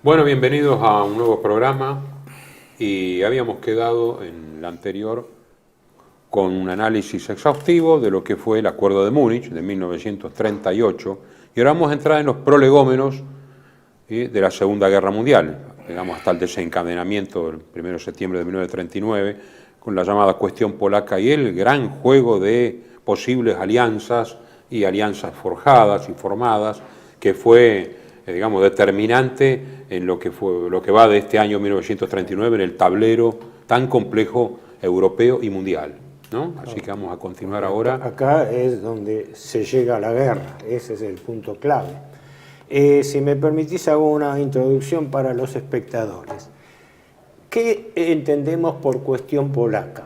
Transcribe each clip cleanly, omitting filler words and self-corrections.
Bueno, bienvenidos a un nuevo programa y habíamos quedado en la anterior con un análisis exhaustivo de lo que fue el Acuerdo de Múnich de 1938 y ahora vamos a entrar en los prolegómenos de la Segunda Guerra Mundial, digamos hasta el desencadenamiento del 1 de septiembre de 1939 con la llamada cuestión polaca y el gran juego de posibles alianzas y alianzas forjadas y formadas que fue digamos, determinante en lo que va de este año 1939 en el tablero tan complejo europeo y mundial, ¿no? Así que vamos a continuar ahora. Acá es donde se llega a la guerra, ese es el punto clave. Si me permitís, hago una introducción para los espectadores. ¿Qué entendemos por cuestión polaca?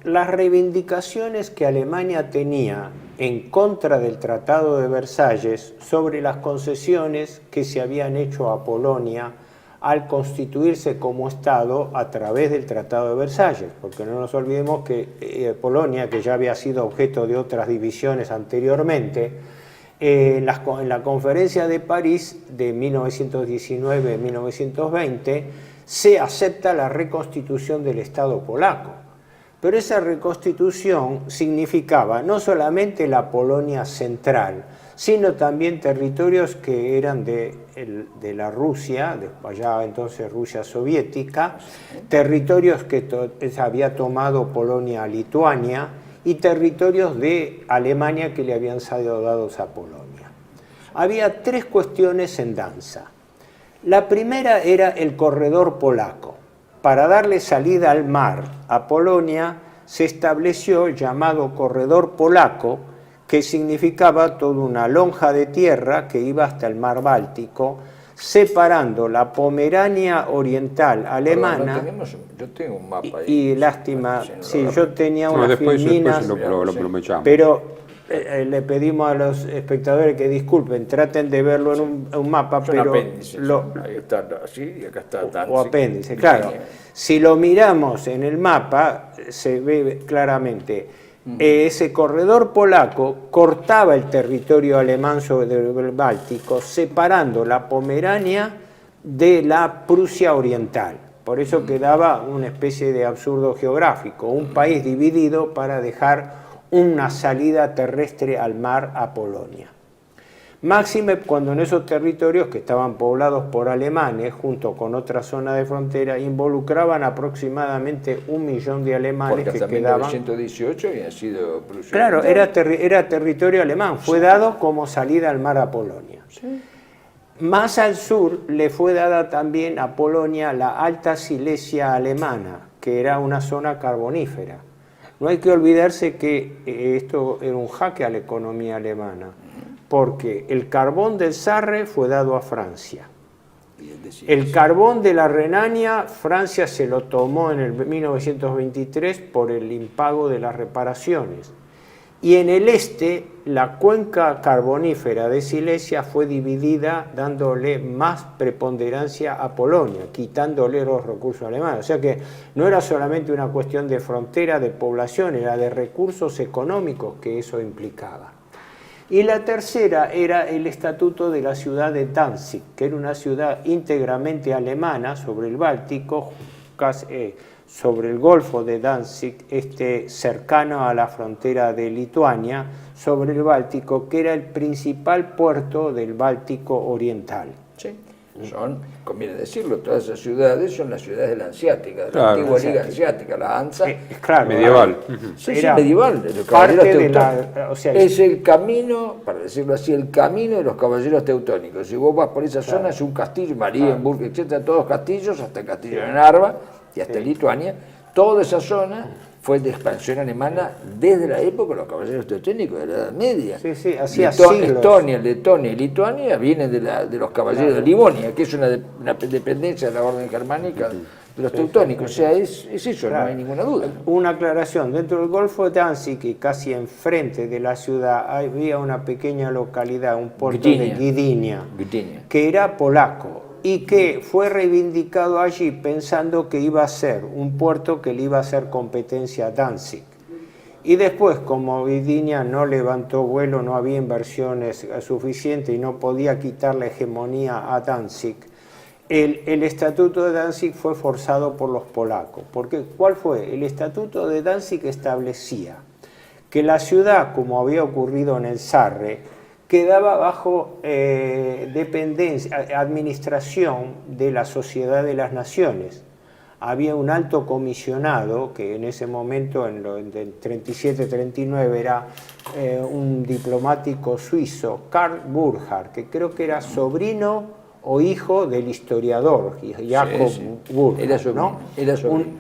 Las reivindicaciones que Alemania tenía en contra del Tratado de Versalles sobre las concesiones que se habían hecho a Polonia al constituirse como Estado a través del Tratado de Versalles, porque no nos olvidemos que Polonia, que ya había sido objeto de otras divisiones anteriormente, en la Conferencia de París de 1919-1920 se acepta la reconstitución del Estado polaco. Pero esa reconstitución significaba no solamente la Polonia central, sino también territorios que eran de la Rusia, allá entonces Rusia soviética, territorios que había tomado Polonia-Lituania y territorios de Alemania que le habían sido dados a Polonia. Había tres cuestiones en danza. La primera era el corredor polaco. Para darle salida al mar a Polonia se estableció el llamado corredor polaco, que significaba toda una lonja de tierra que iba hasta el mar Báltico, separando la Pomerania oriental alemana. Yo tengo un mapa ahí. Y lástima, sí, yo tenía unas filminas, lo pero le pedimos a los espectadores que disculpen, traten de verlo en un mapa, pero apéndice, ahí está así y acá está Danzig, o apéndice, claro. Si lo miramos en el mapa, se ve claramente. Ese corredor polaco cortaba el territorio alemán sobre el Báltico, separando la Pomerania de la Prusia oriental. Por eso quedaba una especie de absurdo geográfico, un país dividido para dejar una salida terrestre al mar a Polonia. Máxime cuando en esos territorios que estaban poblados por alemanes, junto con otra zona de frontera, involucraban aproximadamente 1 millón de alemanes. Porque que hasta quedaban. 1918 había sido Prusia. Claro, era territorio alemán, fue dado como salida al mar a Polonia. Sí. Más al sur le fue dada también a Polonia la Alta Silesia alemana, que era una zona carbonífera. No hay que olvidarse que esto era un jaque a la economía alemana, porque el carbón del Sarre fue dado a Francia. El carbón de la Renania, Francia se lo tomó en el 1923 por el impago de las reparaciones. Y en el este, la cuenca carbonífera de Silesia fue dividida dándole más preponderancia a Polonia, quitándole los recursos alemanes. O sea que no era solamente una cuestión de frontera, de población, era de recursos económicos que eso implicaba. Y la tercera era el estatuto de la ciudad de Danzig, que era una ciudad íntegramente alemana sobre el Báltico, sobre el Golfo de Danzig, cercano a la frontera de Lituania, sobre el Báltico, que era el principal puerto del Báltico oriental. Sí. Conviene decirlo, todas esas ciudades son las ciudades de la Hanseática, de la antigua Liga Hanseática, la Hansa. Claro, medieval. Sí, medieval. Es el camino, para decirlo así, el camino de los caballeros teutónicos. Si vos vas por esa zona, es un castillo, Marienburg, etcétera, todos castillos, hasta el castillo de Narva y hasta Lituania. Toda esa zona fue de expansión alemana desde la época de los caballeros teutónicos de la Edad Media. Sí, sí, hacía siglos. Estonia, Letonia y Lituania vienen de los caballeros de Livonia, que es una dependencia de la orden germánica de los teutónicos. O sea, es eso, no hay ninguna duda. Una aclaración, dentro del Golfo de Danzig, y casi enfrente de la ciudad, había una pequeña localidad, un puerto de Gdynia, que era polaco, y que fue reivindicado allí pensando que iba a ser un puerto que le iba a hacer competencia a Danzig. Y después, como Vidinia no levantó vuelo, no había inversiones suficientes y no podía quitar la hegemonía a Danzig, el estatuto de Danzig fue forzado por los polacos. Porque, ¿cuál fue? El estatuto de Danzig establecía que la ciudad, como había ocurrido en el Sarre, quedaba bajo dependencia, administración de la Sociedad de las Naciones. Había un alto comisionado, que en ese momento, en el 37-39, era un diplomático suizo, Karl Burckhardt, que creo que era sobrino o hijo del historiador Jacob Burckhardt, ¿no?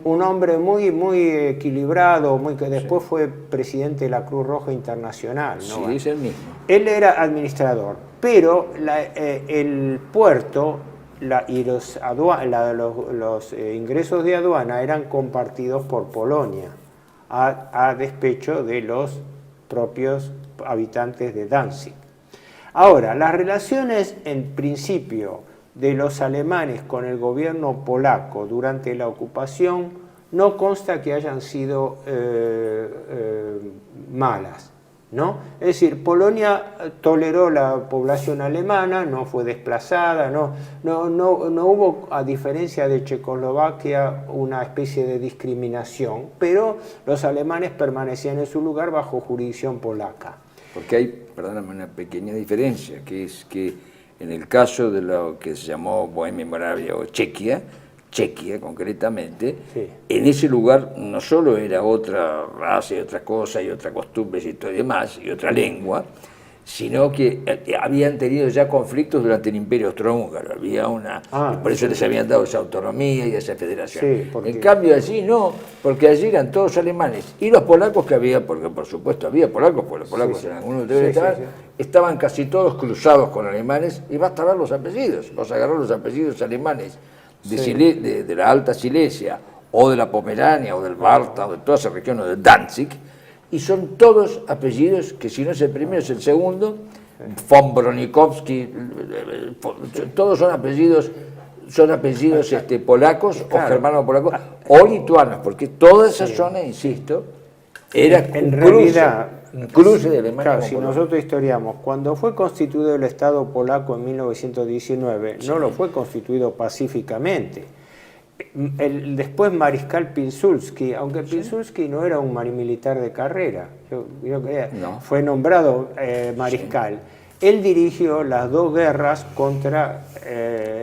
Un hombre muy equilibrado, que después fue presidente de la Cruz Roja Internacional, ¿no? Sí, es el mismo. Él era administrador, pero el puerto y los ingresos de aduana eran compartidos por Polonia, a despecho de los propios habitantes de Danzig. Ahora, las relaciones en principio de los alemanes con el gobierno polaco durante la ocupación no consta que hayan sido malas, ¿no? Es decir, Polonia toleró la población alemana, no fue desplazada, no hubo, a diferencia de Checoslovaquia, una especie de discriminación, pero los alemanes permanecían en su lugar bajo jurisdicción polaca. Porque hay, perdóname, una pequeña diferencia, que es que en el caso de lo que se llamó Bohemia, Moravia o Chequia concretamente, sí, en ese lugar no solo era otra raza y otra cosa y otra costumbre y todo y demás, y otra lengua, sino que habían tenido ya conflictos durante el Imperio Austrohúngaro, había por eso les habían dado esa autonomía y esa federación. Sí, en cambio allí no, porque allí eran todos alemanes, y los polacos que había, porque por supuesto había polacos, porque los polacos en algunos lugares estaban casi todos cruzados con alemanes, y basta ver los apellidos, vos agarrás los apellidos alemanes de la Alta Silesia, o de la Pomerania, o del Balta, o de toda esa región, o de Danzig, y son todos apellidos que, si no es el primero, es el segundo, von Bronikovski, todos son apellidos polacos, claro, o germano-polacos, o lituanos, porque toda esa zona, insisto, era un cruce de Alemania. Claro, si nosotros historiamos, cuando fue constituido el Estado polaco en 1919, no lo fue constituido pacíficamente. Después Mariscal Pilsudski, aunque Pilsudski no era un militar de carrera, fue nombrado mariscal. Él dirigió las dos guerras contra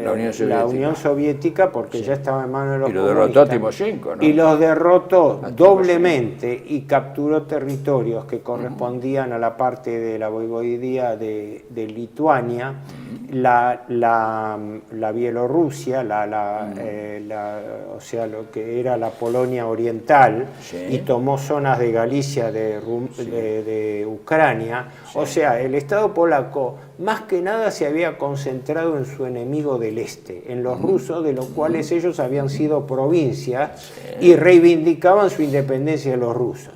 la Unión Soviética porque ya estaba en manos de los comunistas. Y lo derrotó a Timoshenko, ¿no? Y los derrotó doblemente y capturó territorios que correspondían a la parte de la voivodía de Lituania, la Bielorrusia, o sea, lo que era la Polonia oriental, y tomó zonas de Galicia, de Ucrania. O sea, el Estado polaco más que nada se había concentrado en su enemigo del este, en los rusos, de los cuales ellos habían sido provincias y reivindicaban su independencia de los rusos.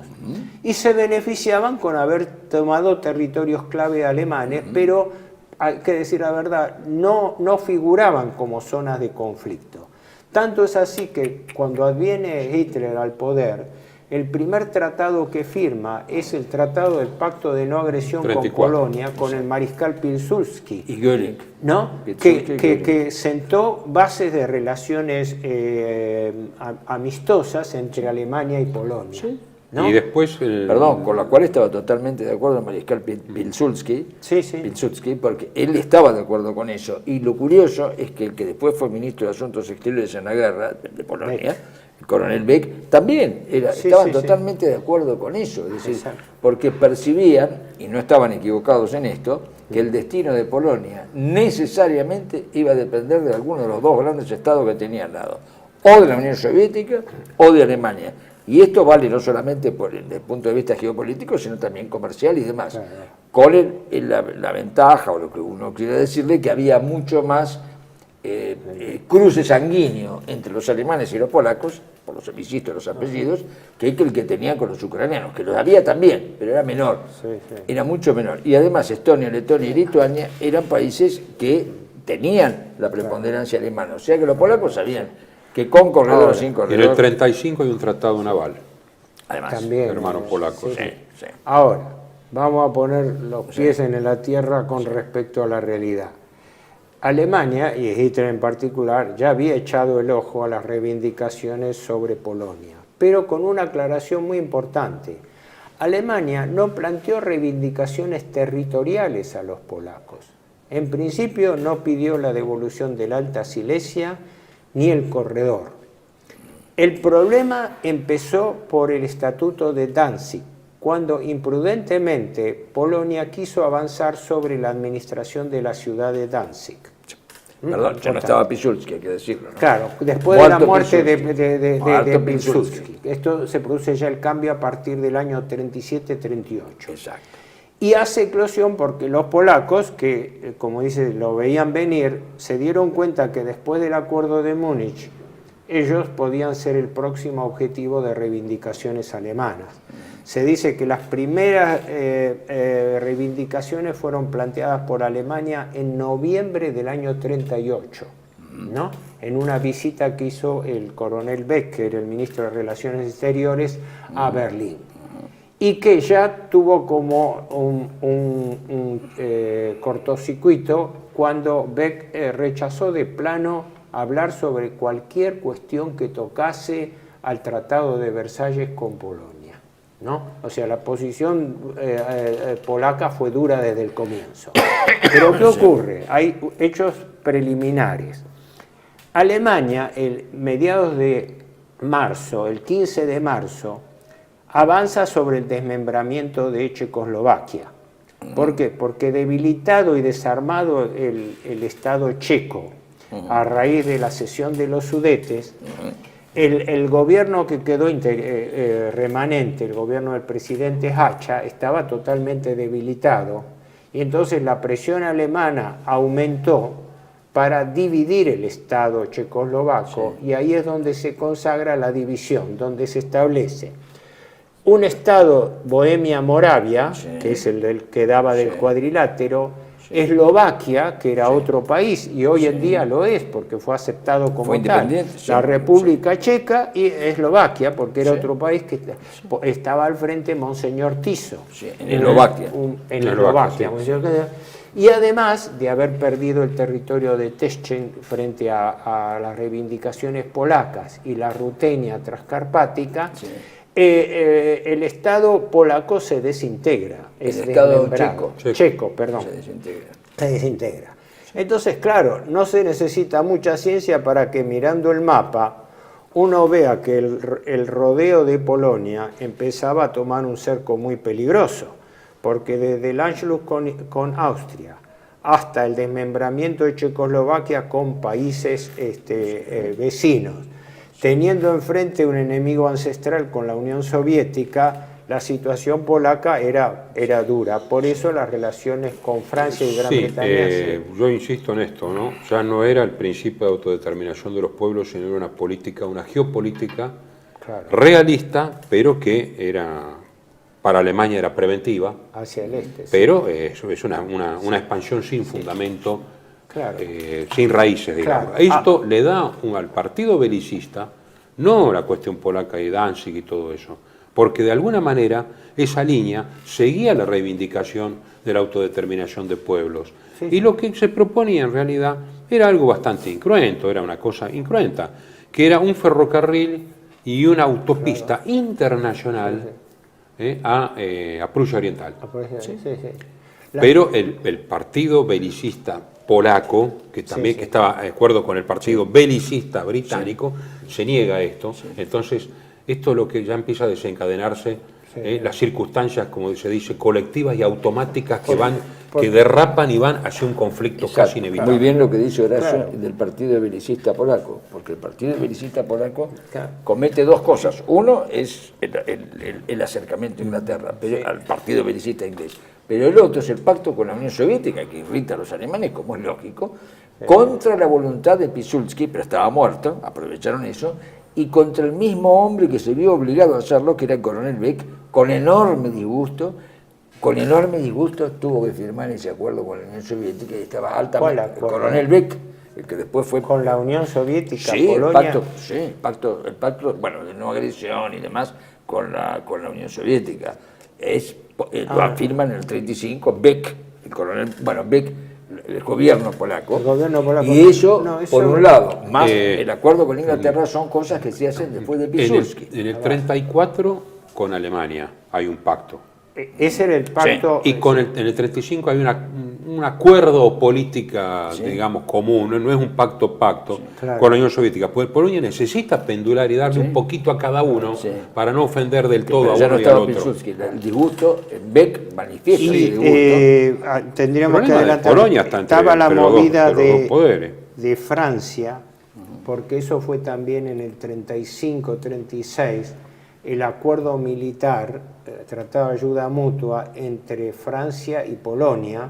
Y se beneficiaban con haber tomado territorios clave alemanes, pero hay que decir la verdad, no figuraban como zonas de conflicto. Tanto es así que cuando adviene Hitler al poder, el primer tratado que firma es el Tratado del Pacto de No Agresión 34. Con Polonia, con el mariscal Pilsudski. Y Göring. ¿No? Que sentó bases de relaciones amistosas entre Alemania y Polonia. Sí. ¿No? Y después Perdón, con la cual estaba totalmente de acuerdo el mariscal Pilsudski, porque él estaba de acuerdo con eso. Y lo curioso es que el que después fue ministro de Asuntos Exteriores en la guerra de Polonia, el coronel Beck, también estaban totalmente de acuerdo con eso. Es decir, porque percibían, y no estaban equivocados en esto, que el destino de Polonia necesariamente iba a depender de alguno de los dos grandes estados que tenía al lado, o de la Unión Soviética o de Alemania. Y esto vale no solamente desde el punto de vista geopolítico, sino también comercial y demás. Con la ventaja, o lo que uno quiere decirle, que había mucho más cruce sanguíneo entre los alemanes y los polacos, por los apellidos, que el que tenían con los ucranianos, que los había también, pero era menor, era mucho menor. Y además Estonia, Letonia y Lituania eran países que tenían la preponderancia alemana, o sea que los polacos sabían que con corredor o sin corredor. En el 35 hay un tratado naval Además, también, hermanos polacos. sí. Sí. Ahora, vamos a poner los pies en la tierra con respecto a la realidad. Alemania, y Hitler en particular, ya había echado el ojo a las reivindicaciones sobre Polonia, pero con una aclaración muy importante. Alemania no planteó reivindicaciones territoriales a los polacos. En principio no pidió la devolución del Alta Silesia ni el corredor. El problema empezó por el Estatuto de Danzig, cuando imprudentemente Polonia quiso avanzar sobre la administración de la ciudad de Danzig. Perdón, ya no estaba Piłsudski, hay que decirlo, ¿no? Claro, después de la muerte de Piłsudski. Esto se produce ya el cambio a partir del año 37-38. Exacto. Y hace eclosión porque los polacos, que como dice, lo veían venir, se dieron cuenta que después del acuerdo de Múnich, ellos podían ser el próximo objetivo de reivindicaciones alemanas. Se dice que las primeras reivindicaciones fueron planteadas por Alemania en noviembre del año 38, ¿no? En una visita que hizo el coronel Becker, el ministro de Relaciones Exteriores, a Berlín. Y que ya tuvo como un cortocircuito cuando Beck rechazó de plano hablar sobre cualquier cuestión que tocase al Tratado de Versalles con Polonia, ¿no? O sea, la posición polaca fue dura desde el comienzo. Pero ¿qué ocurre? Hay hechos preliminares. Alemania, mediados de marzo, el 15 de marzo, avanza sobre el desmembramiento de Checoslovaquia. ¿Por qué? Porque debilitado y desarmado el Estado checo a raíz de la cesión de los Sudetes, el gobierno que quedó remanente, el gobierno del presidente Hacha, estaba totalmente debilitado y entonces la presión alemana aumentó para dividir el Estado checoslovaco, y ahí es donde se consagra la división, donde se establece un Estado Bohemia-Moravia, que es el que daba del cuadrilátero, Eslovaquia, que era otro país, y hoy en día lo es, porque fue aceptado como tal, la República Checa y Eslovaquia, porque era otro país que estaba al frente Monseñor Tiso. En Eslovaquia. En Eslovaquia. Y además de haber perdido el territorio de Teschen frente a las reivindicaciones polacas y la Rutenia transcarpática, el Estado polaco se desintegra. El Estado checo, perdón. Se desintegra. Entonces, claro, no se necesita mucha ciencia para que mirando el mapa uno vea que el rodeo de Polonia empezaba a tomar un cerco muy peligroso, porque desde el Anschluss con Austria hasta el desmembramiento de Checoslovaquia con países vecinos, teniendo enfrente un enemigo ancestral con la Unión Soviética, la situación polaca era dura. Por eso las relaciones con Francia y Gran Bretaña... Yo insisto en esto, ¿no? Ya no era el principio de autodeterminación de los pueblos, sino era una política, una geopolítica realista, pero que era para Alemania era preventiva. Hacia el este. Pero eso es una expansión sin fundamento. Claro. Sin raíces, digamos. Esto le da al partido belicista, no la cuestión polaca y Danzig y todo eso, porque de alguna manera esa línea seguía la reivindicación de la autodeterminación de pueblos. Y lo que se proponía en realidad era algo bastante incruento, era una cosa incruenta, que era un ferrocarril y una autopista internacional a Prusia Oriental. Pero el partido belicista polaco, que también que estaba de acuerdo con el partido belicista británico, se niega a esto. Entonces, esto es lo que ya empieza a desencadenarse, las circunstancias, como se dice, colectivas y automáticas que derrapan y van hacia un conflicto casi inevitable. Muy bien lo que dice Horacio del partido belicista polaco, porque el partido belicista polaco comete dos cosas. Uno es el acercamiento a Inglaterra, al partido belicista inglés. Pero el otro es el pacto con la Unión Soviética, que irrita a los alemanes, como es lógico, contra la voluntad de Piłsudski, pero estaba muerto, aprovecharon eso, y contra el mismo hombre que se vio obligado a hacerlo, que era el coronel Beck, con enorme disgusto tuvo que firmar ese acuerdo con la Unión Soviética y estaba altamente... El coronel Beck, el que después fue... Con la Unión Soviética, sí, Polonia. El pacto, bueno, de no agresión y demás con la Unión Soviética. Lo afirman en el 35 Beck, el coronel, Beck, el gobierno polaco. Y eso, por un lado, más el acuerdo con Inglaterra son cosas que se hacen después de Piłsudski. En el 34 con Alemania hay un pacto. Ese era el pacto. Sí. Y en el 35 hay un acuerdo política, digamos, común, no es un pacto con la Unión Soviética. Pues Polonia necesita pendular y darle un poquito a cada uno para no ofender del todo a uno y al otro. Piłsudski, el disgusto, Beck manifiesta el disgusto. Tendríamos que adelantar. Polonia está entre, estaba la movida los dos poderes. De Francia, porque eso fue también en el 35-36, el acuerdo militar, tratado de ayuda mutua entre Francia y Polonia,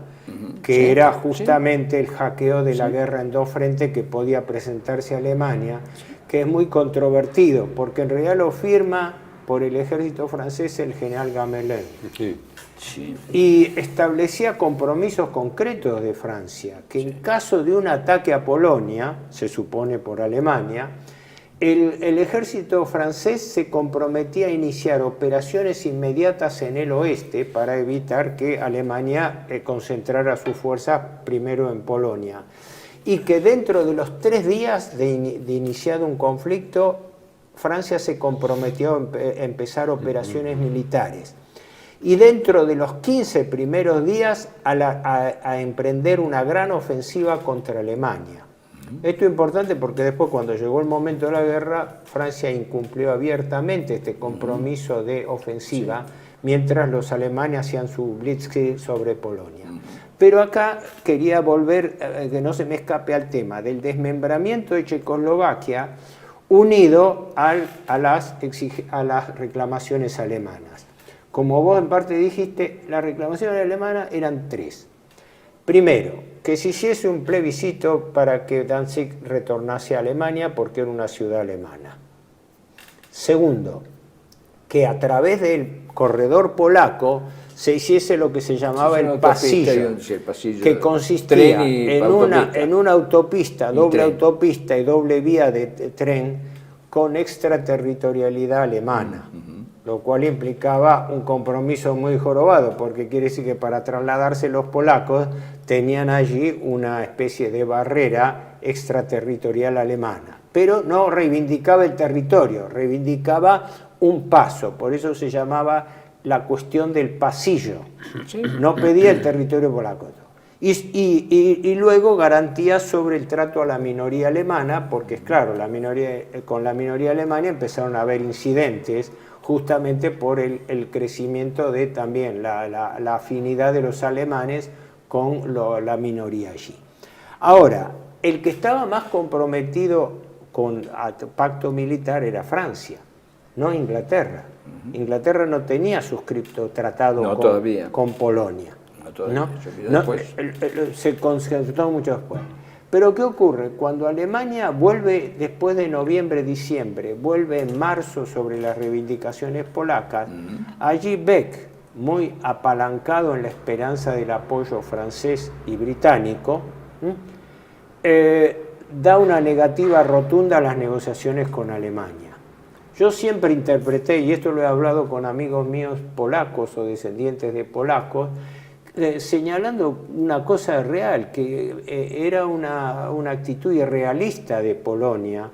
que era justamente el hackeo de la guerra en dos frentes que podía presentarse a Alemania, que es muy controvertido, porque en realidad lo firma por el ejército francés el general Gamelin. Y establecía compromisos concretos de Francia, que en caso de un ataque a Polonia, se supone por Alemania, el ejército francés se comprometía a iniciar operaciones inmediatas en el oeste para evitar que Alemania concentrara sus fuerzas primero en Polonia. Y que dentro de los 3 días de iniciado un conflicto, Francia se comprometió a empezar operaciones militares. Y dentro de los 15 primeros días a emprender una gran ofensiva contra Alemania. Esto es importante porque después, cuando llegó el momento de la guerra, Francia incumplió abiertamente este compromiso de ofensiva, mientras los alemanes hacían su blitzkrieg sobre Polonia. Pero acá quería volver, que no se me escape al tema, del desmembramiento de Checoslovaquia unido a las reclamaciones alemanas. Como vos en parte dijiste, las reclamaciones alemanas eran 3. Primero, que se hiciese un plebiscito para que Danzig retornase a Alemania porque era una ciudad alemana. Segundo, que a través del corredor polaco se hiciese lo que se llamaba el pasillo, que consistía en una autopista, doble autopista y doble vía de tren con extraterritorialidad alemana. Lo cual implicaba un compromiso muy jorobado, porque quiere decir que para trasladarse los polacos tenían allí una especie de barrera extraterritorial alemana. Pero no reivindicaba el territorio, reivindicaba un paso, por eso se llamaba la cuestión del pasillo. No pedía el territorio polaco. Y luego garantías sobre el trato a la minoría alemana, porque claro, con la minoría alemana empezaron a haber incidentes justamente por el crecimiento de también la afinidad de los alemanes con la minoría allí. Ahora, el que estaba más comprometido con el pacto militar era Francia, no Inglaterra. Inglaterra no tenía suscrito tratado con Polonia. Se concertó mucho después. Pero ¿qué ocurre? Cuando Alemania vuelve después de noviembre, diciembre, vuelve en marzo sobre las reivindicaciones polacas, allí Beck, muy apalancado en la esperanza del apoyo francés y británico, da una negativa rotunda a las negociaciones con Alemania. Yo siempre interpreté, y esto lo he hablado con amigos míos polacos o descendientes de polacos, señalando una cosa real, que era una actitud irrealista de Polonia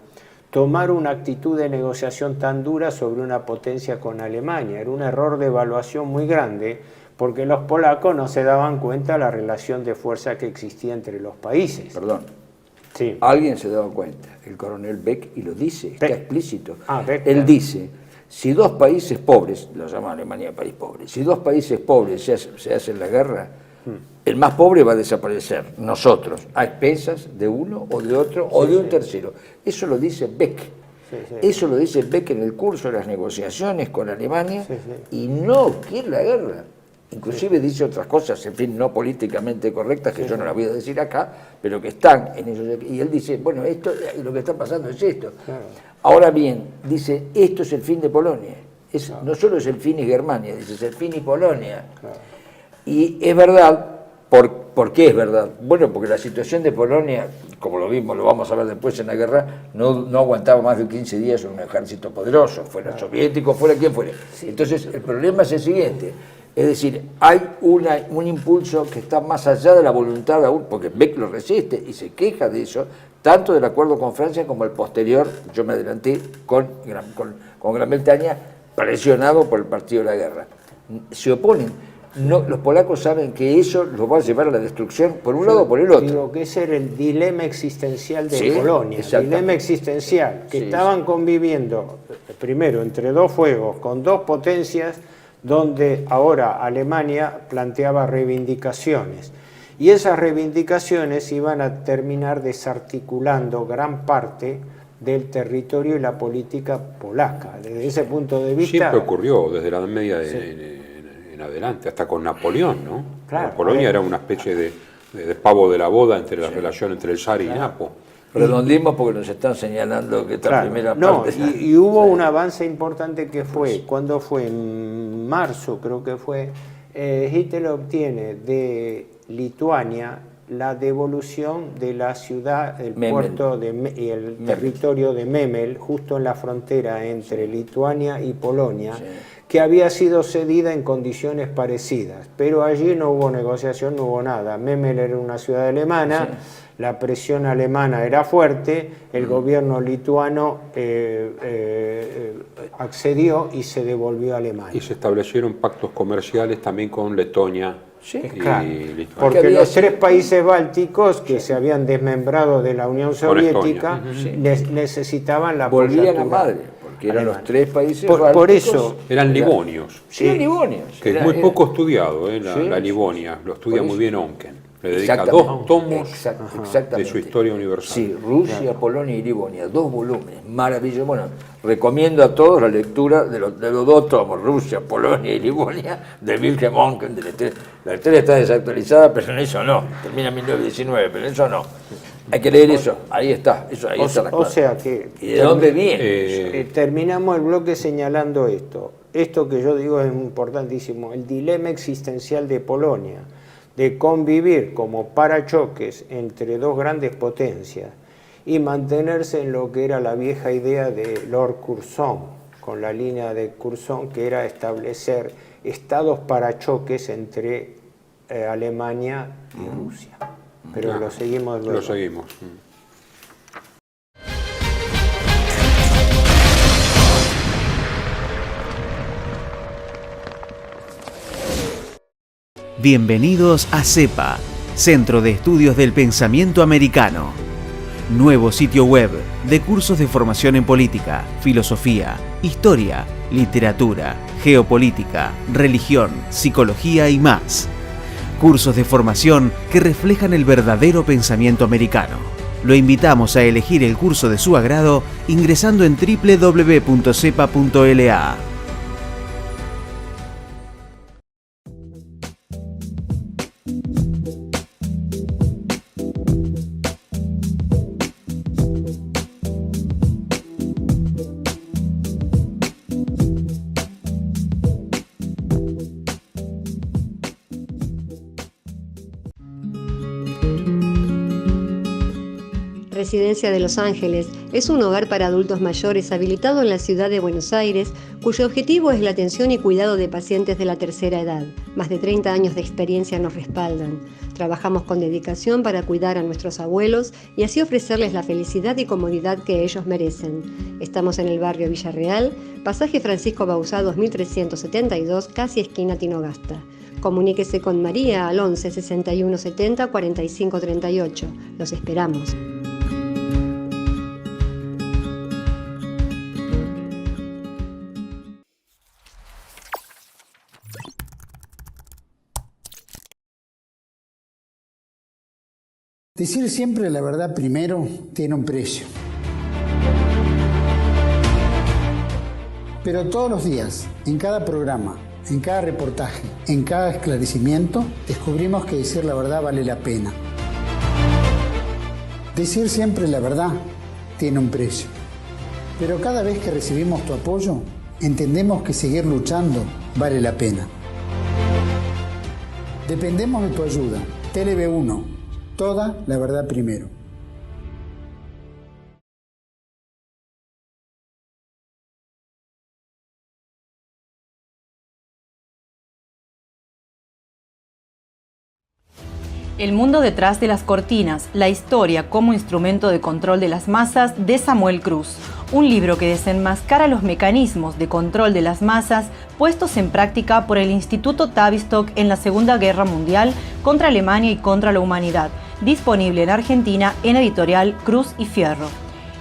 tomar una actitud de negociación tan dura sobre una potencia con Alemania. Era un error de evaluación muy grande, porque los polacos no se daban cuenta de la relación de fuerza que existía entre los países. Perdón. Sí. Alguien se daba cuenta, el coronel Beck, y lo dice, está explícito. Él dice: si dos países pobres, lo llama Alemania país pobre, si dos países pobres se hacen la guerra, el más pobre va a desaparecer, nosotros, a expensas de uno o de otro o de un tercero. Eso lo dice Beck. Eso lo dice Beck en el curso de las negociaciones con Alemania y no quiere la guerra. Inclusive dice otras cosas, en fin, no políticamente correctas, que yo no las voy a decir acá, pero que están en ellos. Y él dice, bueno, esto, lo que está pasando es esto. Ahora bien, dice, esto es el fin de Polonia. No solo es el fin y Germania, dice, es el fin y Polonia. Y es verdad, ¿Por qué es verdad? Bueno, porque la situación de Polonia, como lo vimos, lo vamos a ver después en la guerra, no aguantaba más de 15 días un ejército poderoso, fuera soviético, fuera quien fuera. Entonces, el problema es el siguiente. Es decir, hay un impulso que está más allá de la voluntad aún, porque Beck lo resiste y se queja de eso, tanto del acuerdo con Francia como el posterior, yo me adelanté, con Gran Bretaña, presionado por el partido de la guerra. Se oponen. No, los polacos saben que eso los va a llevar a la destrucción por un lado o por el otro. Digo que ese era el dilema existencial de Polonia, el dilema existencial, que estaban conviviendo primero entre dos fuegos, con dos potencias, donde ahora Alemania planteaba reivindicaciones. Y esas reivindicaciones iban a terminar desarticulando gran parte del territorio y la política polaca. Desde ese punto de vista... Siempre ocurrió, desde la Edad Media en adelante, hasta con Napoleón, ¿no? Claro, Polonia era una especie de pavo de la boda entre la relación entre el zar y Napo. Redondimos porque nos están señalando que esta primera parte... Y hubo un avance importante que fue, cuando fue en marzo, creo que fue, Hitler obtiene de Lituania la devolución de la ciudad, el puerto y el territorio de Memel, justo en la frontera entre Lituania y Polonia, que había sido cedida en condiciones parecidas, pero allí no hubo negociación, no hubo nada. Memel era una ciudad alemana, la presión alemana era fuerte, el gobierno lituano accedió y se devolvió a Alemania. Y se establecieron pactos comerciales también con Letonia. Claro, porque los tres países bálticos que se habían desmembrado de la Unión Soviética necesitaban la volvían a madre, porque eran los tres países bálticos. Por eso eran livonios. Eran livonios. Que es muy poco estudiado, la Livonia, lo estudia muy bien Onken. Le dedica 2 tomos de su historia universal. Sí, Rusia, Polonia y Livonia, 2 volúmenes, maravilloso. Bueno, recomiendo a todos la lectura de los 2 tomos, Rusia, Polonia y Livonia, de Wilhelm Onken. La historia está desactualizada, pero en eso no, termina en 1919, pero en eso no. Hay que leer eso, ahí está, ahí está la clave. O sea que... ¿Y de dónde viene? Terminamos el bloque señalando esto. Esto que yo digo es importantísimo, el dilema existencial de Polonia, de convivir como parachoques entre dos grandes potencias y mantenerse en lo que era la vieja idea de Lord Curzon, con la línea de Curzon, que era establecer estados parachoques entre Alemania y Rusia. Pero lo seguimos luego. Lo seguimos. Bienvenidos a CEPA, Centro de Estudios del Pensamiento Americano. Nuevo sitio web de cursos de formación en política, filosofía, historia, literatura, geopolítica, religión, psicología y más. Cursos de formación que reflejan el verdadero pensamiento americano. Lo invitamos a elegir el curso de su agrado ingresando en www.cepa.la. Residencia de Los Ángeles es un hogar para adultos mayores habilitado en la ciudad de Buenos Aires, cuyo objetivo es la atención y cuidado de pacientes de la tercera edad. Más de 30 años de experiencia nos respaldan. Trabajamos con dedicación para cuidar a nuestros abuelos y así ofrecerles la felicidad y comodidad que ellos merecen. Estamos en el barrio Villarreal, pasaje Francisco Bauzá 2372, casi esquina Tinogasta. Comuníquese con María al 11 61 70 45 38. Los esperamos. Decir siempre la verdad primero tiene un precio. Pero todos los días, en cada programa, en cada reportaje, en cada esclarecimiento, descubrimos que decir la verdad vale la pena. Decir siempre la verdad tiene un precio. Pero cada vez que recibimos tu apoyo, entendemos que seguir luchando vale la pena. Dependemos de tu ayuda. TLV1, toda la verdad primero. El mundo detrás de las cortinas, la historia como instrumento de control de las masas de Samuel Cruz. Un libro que desenmascara los mecanismos de control de las masas puestos en práctica por el Instituto Tavistock en la Segunda Guerra Mundial contra Alemania y contra la humanidad. Disponible en Argentina en editorial Cruz y Fierro.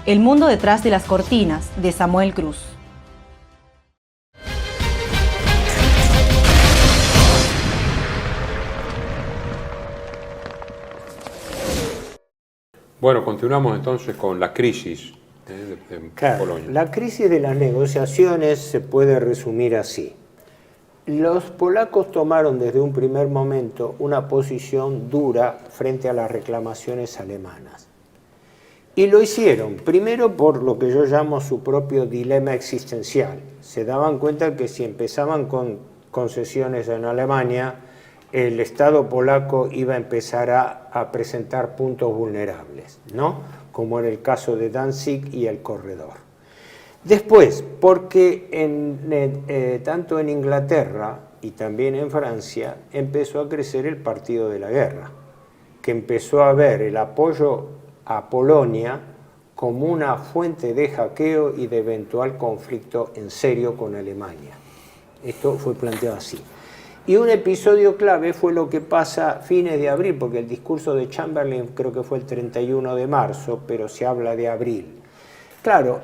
El mundo detrás de las cortinas de Samuel Cruz. Bueno, continuamos entonces con la crisis de Polonia. La crisis de las negociaciones se puede resumir así. Los polacos tomaron desde un primer momento una posición dura frente a las reclamaciones alemanas. Y lo hicieron, primero por lo que yo llamo su propio dilema existencial. Se daban cuenta que si empezaban con concesiones en Alemania, el Estado polaco iba a empezar a presentar puntos vulnerables, ¿no? Como en el caso de Danzig y el corredor. Después, porque tanto en Inglaterra y también en Francia empezó a crecer el partido de la guerra, que empezó a ver el apoyo a Polonia como una fuente de hackeo y de eventual conflicto en serio con Alemania. Esto fue planteado así. Y un episodio clave fue lo que pasa a fines de abril, porque el discurso de Chamberlain creo que fue el 31 de marzo, pero se habla de abril. Claro,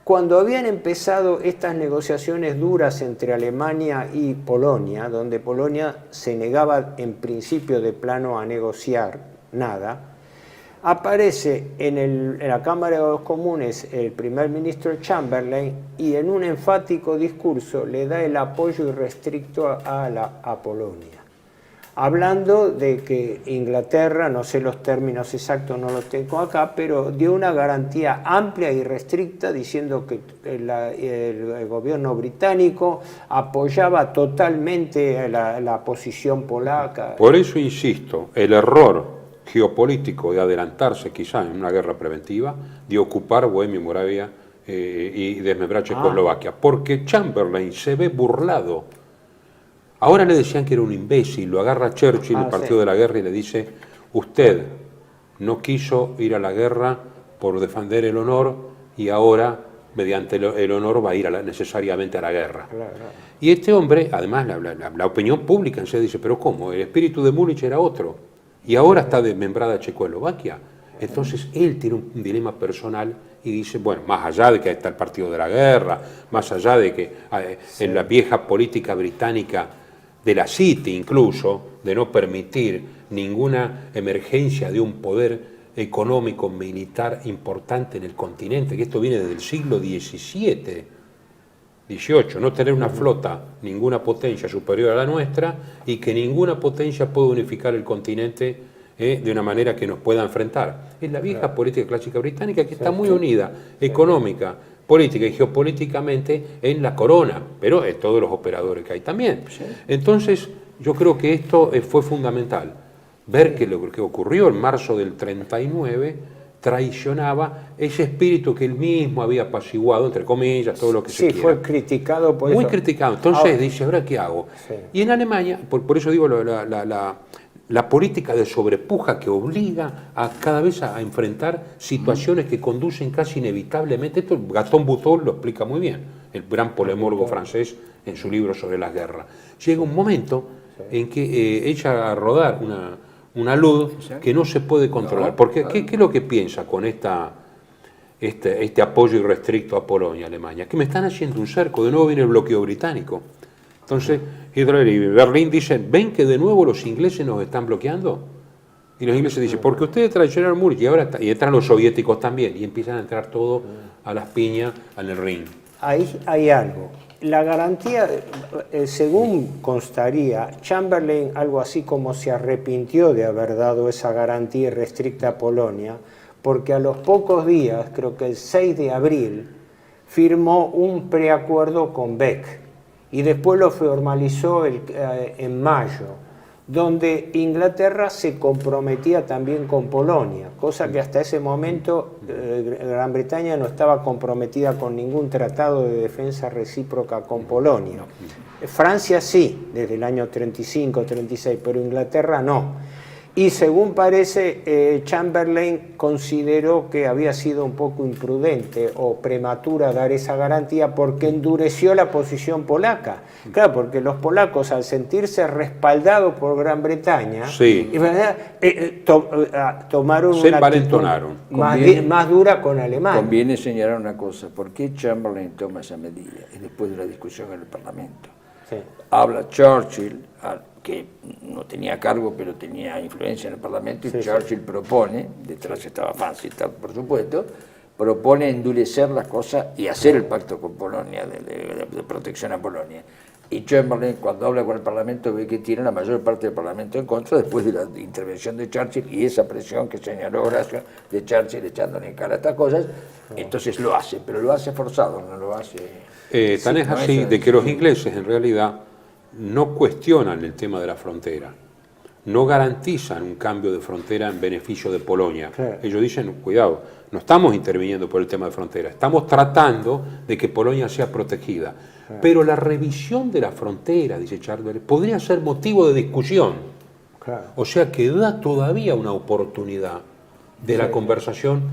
cuando habían empezado estas negociaciones duras entre Alemania y Polonia, donde Polonia se negaba en principio de plano a negociar nada, aparece en la Cámara de los Comunes el primer ministro Chamberlain y en un enfático discurso le da el apoyo irrestricto a Polonia, hablando de que Inglaterra, no sé los términos exactos, no los tengo acá, pero dio una garantía amplia y restricta diciendo que el gobierno británico apoyaba totalmente la posición polaca. Por eso insisto, el error geopolítico de adelantarse quizá en una guerra preventiva, de ocupar Bohemia y Moravia y desmembrar Checoslovaquia, porque Chamberlain se ve burlado. Ahora le decían que era un imbécil, lo agarra Churchill, el partido de la guerra, y le dice: usted no quiso ir a la guerra por defender el honor y ahora, mediante el honor, va a ir necesariamente a la guerra. Claro. Y este hombre, además, la opinión pública en sí dice: pero ¿cómo? El espíritu de Múnich era otro. Y ahora está desmembrada Checoslovaquia. Entonces él tiene un dilema personal y dice, bueno, más allá de que está el partido de la guerra, más allá de que en la vieja política británica de la City incluso, de no permitir ninguna emergencia de un poder económico militar importante en el continente, que esto viene desde el siglo XVII, XVIII, no tener una flota, ninguna potencia superior a la nuestra y que ninguna potencia pueda unificar el continente de una manera que nos pueda enfrentar. Es la vieja política clásica británica que está muy unida, económica, política y geopolíticamente en la corona, pero es todos los operadores que hay también. Entonces, yo creo que esto fue fundamental, ver que lo que ocurrió en marzo del 39 traicionaba ese espíritu que él mismo había apaciguado, entre comillas, todo lo que se quiera. Sí, fue criticado por eso. Muy criticado. Entonces dice, ¿ahora qué hago? Sí. Y en Alemania, por eso digo, la política de sobrepuja que obliga a cada vez a enfrentar situaciones que conducen casi inevitablemente. Esto Gaston Boutot lo explica muy bien, el gran polemólogo francés en su libro sobre las guerras. Llega un momento en que echa a rodar una luz que no se puede controlar. Porque ¿qué es lo que piensa con este apoyo irrestricto a Polonia, Alemania? Que me están haciendo un cerco, de nuevo viene el bloqueo británico. Entonces Hitler y Berlín dicen, ¿ven que de nuevo los ingleses nos están bloqueando? Y los ingleses dicen, porque ustedes traicionaron Múnich y entran los soviéticos también, y empiezan a entrar todo a las piñas en el Rin. Ahí hay algo. La garantía, según constaría, Chamberlain algo así como se arrepintió de haber dado esa garantía irrestricta a Polonia, porque a los pocos días, creo que el 6 de abril, firmó un preacuerdo con Beck y después lo formalizó en mayo, donde Inglaterra se comprometía también con Polonia, cosa que hasta ese momento Gran Bretaña no estaba comprometida con ningún tratado de defensa recíproca con Polonia. Francia sí, desde el año 35-36, pero Inglaterra no. Y según parece, Chamberlain consideró que había sido un poco imprudente o prematura dar esa garantía porque endureció la posición polaca. Claro, porque los polacos, al sentirse respaldados por Gran Bretaña, tomaron se una actitud más dura con Alemania. Conviene señalar una cosa: ¿por qué Chamberlain toma esa medida? Y después de la discusión en el Parlamento. Sí. Habla Churchill, que no tenía cargo pero tenía influencia en el Parlamento, y Churchill propone, detrás estaba Fancy, por supuesto, propone endurecer las cosas y hacer el pacto con Polonia, de protección a Polonia. Y Chamberlain, cuando habla con el Parlamento, ve que tiene la mayor parte del Parlamento en contra después de la intervención de Churchill y esa presión que señaló Horacio de Churchill echándole en cara estas cosas. Entonces lo hace, pero lo hace forzado, no lo hace... Tan es así de que los ingleses en realidad no cuestionan el tema de la frontera, no garantizan un cambio de frontera en beneficio de Polonia. Claro. Ellos dicen, cuidado, no estamos interviniendo por el tema de frontera, estamos tratando de que Polonia sea protegida. Claro. Pero la revisión de la frontera, dice Chamberlain, podría ser motivo de discusión. Claro. O sea que da todavía una oportunidad de la conversación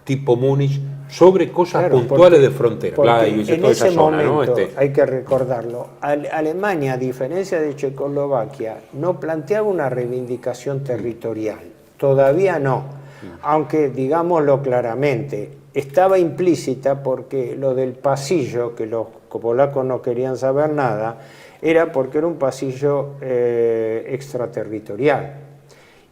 tipo Múnich sobre cosas puntuales de frontera. En ese momento, hay que recordarlo, Alemania, a diferencia de Checoslovaquia, no planteaba una reivindicación territorial, todavía no, aunque digámoslo claramente, estaba implícita porque lo del pasillo, que los polacos no querían saber nada, era porque era un pasillo extraterritorial.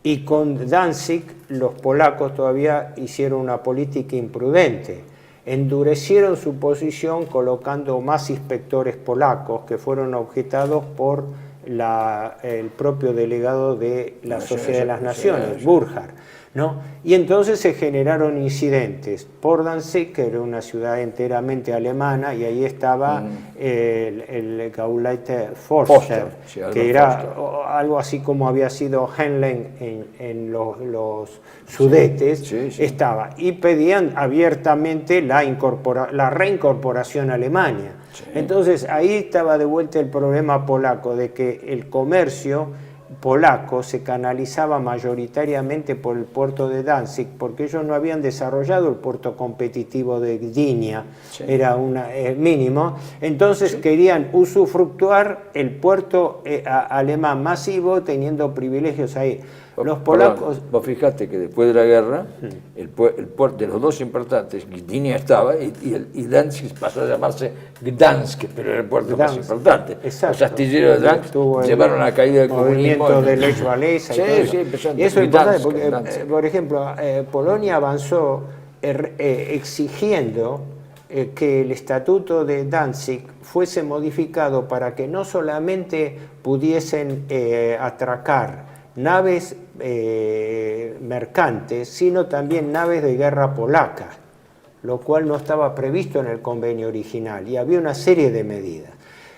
Y con Danzig los polacos todavía hicieron una política imprudente. Endurecieron su posición colocando más inspectores polacos que fueron objetados por el propio delegado de la Sociedad de las Naciones, Burkhardt, ¿no? Y entonces se generaron incidentes por Danzig, que era una ciudad enteramente alemana, y ahí estaba el Gauleiter Forster, que era algo así como había sido Heinlein en los Sudetes, estaba, y pedían abiertamente la reincorporación a Alemania. Entonces ahí estaba de vuelta el problema polaco, de que el comercio polaco se canalizaba mayoritariamente por el puerto de Danzig, porque ellos no habían desarrollado el puerto competitivo de Gdynia, era mínimo, entonces querían usufructuar el puerto alemán masivo teniendo privilegios ahí. Los polacos... Perdón, vos fijate que después de la guerra, el puerto de los dos importantes, Gdynia estaba y Danzig pasó a llamarse Gdansk, pero era el puerto más importante. Exacto. Los astilleros de Danzig llevaron a la caída del comunismo. El movimiento de Lech Walesa y eso es importante porque, por ejemplo, Polonia avanzó exigiendo que el estatuto de Danzig fuese modificado para que no solamente pudiesen atracar naves mercantes, sino también naves de guerra polacas, lo cual no estaba previsto en el convenio original, y había una serie de medidas.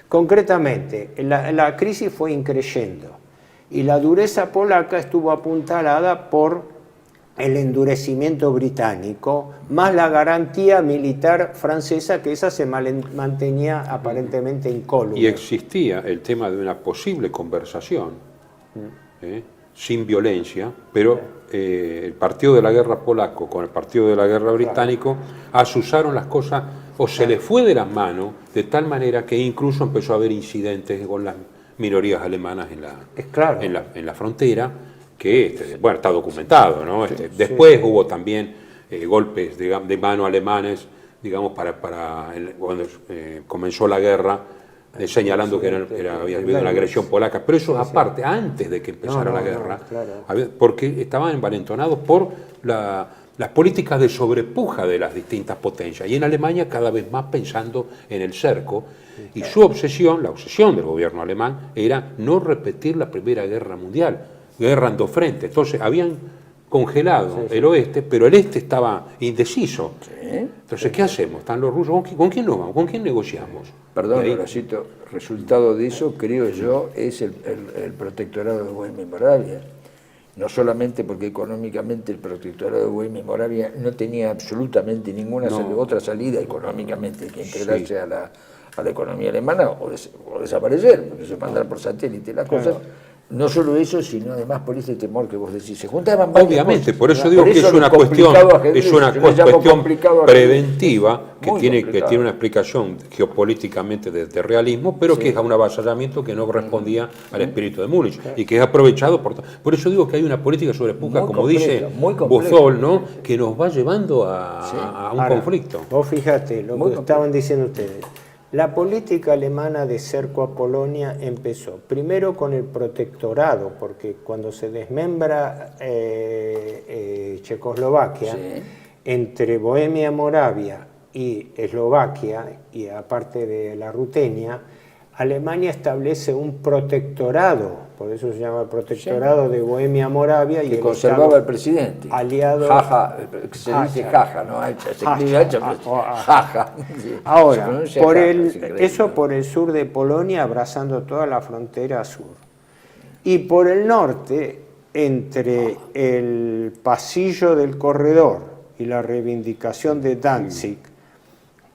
Concretamente, la crisis fue increyendo, y la dureza polaca estuvo apuntalada por el endurecimiento británico, más la garantía militar francesa, que esa se mantenía aparentemente incólume. Y existía el tema de una posible conversación, sin violencia, pero el partido de la guerra polaco con el partido de la guerra británico asusaron las cosas, o se les fue de las manos, de tal manera que incluso empezó a haber incidentes con las minorías alemanas en la frontera, que bueno, está documentado, ¿no? Después hubo también golpes de mano alemanes, digamos, cuando comenzó la guerra, señalando que había habido una agresión polaca, pero eso aparte, antes de que empezara la guerra, porque estaban envalentonados por las políticas de sobrepuja de las distintas potencias, y en Alemania cada vez más pensando en el cerco, y su obsesión, la obsesión del gobierno alemán, era no repetir la Primera Guerra Mundial, guerra en dos frentes. Entonces habían congelado el oeste, pero el este estaba indeciso. Entonces, ¿qué hacemos? ¿Están los rusos? ¿Con quién nos vamos? ¿Con quién negociamos? Perdón, Horacito, resultado de eso, creo yo, es el protectorado de Bohemia y Moravia. No solamente porque económicamente el protectorado de Bohemia y Moravia no tenía absolutamente ninguna otra salida económicamente que integrarse a la economía alemana o desaparecer, porque se mandan por satélite las cosas. No solo eso, sino además por ese temor que vos decís. Se juntaban obviamente, cosas, por eso digo que es una cuestión preventiva que tiene una explicación geopolíticamente de realismo, pero que es un avasallamiento que no correspondía al espíritu de Múnich y que es aprovechado por eso digo que hay una política sobre Puca, como dice Bozoll, ¿no? Que nos va llevando a un conflicto. Vos fíjate lo que estaban diciendo ustedes. La política alemana de cerco a Polonia empezó primero con el protectorado, porque cuando se desmembra Checoslovaquia, entre Bohemia, Moravia y Eslovaquia, y aparte de la Rutenia, Alemania establece un protectorado, por eso se llama protectorado de Bohemia-Moravia, y que conservaba el presidente. Aliado. Se dice jaja, ¿no? Se escribe jaja. Ahora, por el sur de Polonia, abrazando toda la frontera sur. Y por el norte, entre el pasillo del corredor y la reivindicación de Danzig,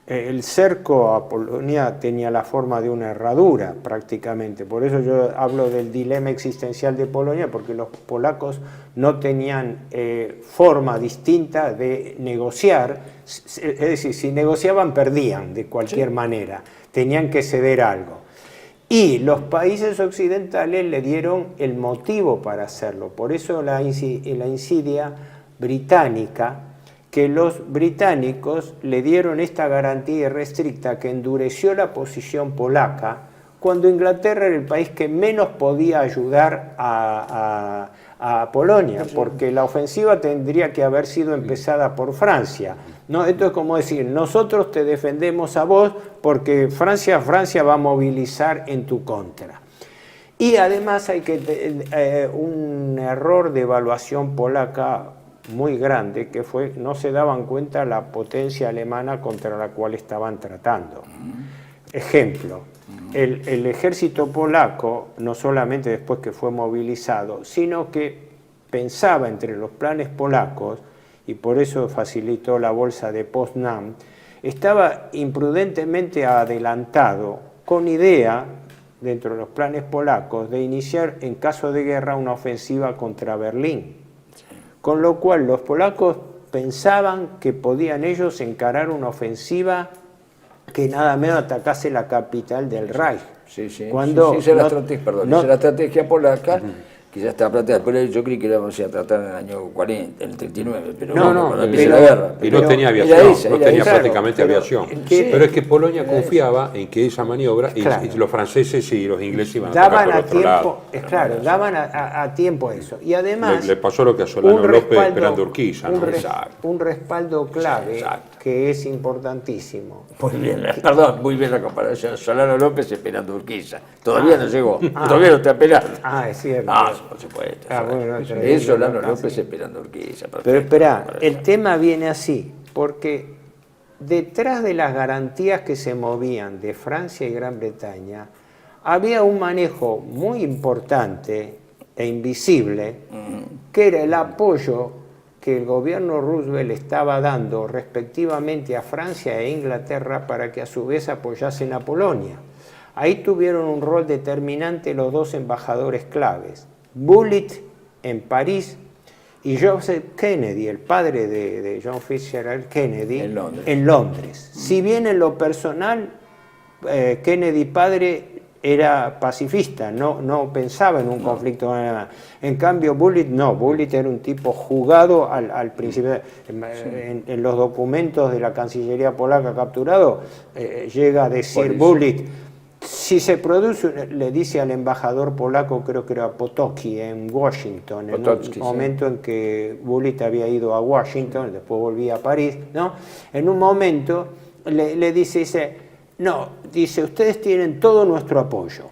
el cerco a Polonia tenía la forma de una herradura prácticamente, por eso yo hablo del dilema existencial de Polonia, porque los polacos no tenían forma distinta de negociar, es decir, si negociaban perdían de cualquier manera, tenían que ceder algo. Y los países occidentales le dieron el motivo para hacerlo, por eso la insidia británica, que los británicos le dieron esta garantía irrestricta que endureció la posición polaca cuando Inglaterra era el país que menos podía ayudar a Polonia, porque la ofensiva tendría que haber sido empezada por Francia. ¿No? Esto es como decir, nosotros te defendemos a vos porque Francia va a movilizar en tu contra. Y además hay un error de evaluación polaca muy grande, que fue, no se daban cuenta la potencia alemana contra la cual estaban tratando. Ejemplo, el ejército polaco, no solamente después que fue movilizado, sino que pensaba entre los planes polacos, y por eso facilitó la bolsa de Poznań, estaba imprudentemente adelantado, con idea, dentro de los planes polacos, de iniciar en caso de guerra una ofensiva contra Berlín. Con lo cual los polacos pensaban que podían ellos encarar una ofensiva que nada menos atacase la capital del Reich. Esa era la estrategia polaca, que ya estaba planteada, pero yo creí que la íbamos a tratar en el año 40, en el 39, pero cuando empieza la guerra. Y no tenía aviación, no tenía prácticamente aviación. Pero es que Polonia confiaba en que esa maniobra, y los franceses y los ingleses iban a atacar por otro lado. Daban a tiempo eso. Y además le pasó lo que a Solano López esperando Urquiza. Un respaldo clave que es importantísimo. Muy bien la comparación. Solano López esperando Urquiza. Todavía no llegó, todavía no está esperando. Es cierto. Por supuesto. Es Solano López esperando Urquiza. Pero espera, el tema viene así, porque detrás de las garantías que se movían de Francia y Gran Bretaña, había un manejo muy importante e invisible, que era el apoyo que el gobierno Roosevelt estaba dando respectivamente a Francia e Inglaterra para que a su vez apoyasen a Polonia. Ahí tuvieron un rol determinante los dos embajadores claves, Bullitt en París y Joseph Kennedy, el padre de John Fitzgerald Kennedy, en Londres. Si bien en lo personal, Kennedy padre era pacifista, no pensaba en un conflicto con Alemania. En cambio, Bullitt no, Bullitt era un tipo jugado al principio. En los documentos de la Cancillería polaca capturado, llega a decir Bullitt, si se produce, le dice al embajador polaco, creo que era Potocki, en Washington, en un momento en que Bullitt había ido a Washington, después volvía a París, ¿no? En un momento le dice, no, dice, ustedes tienen todo nuestro apoyo.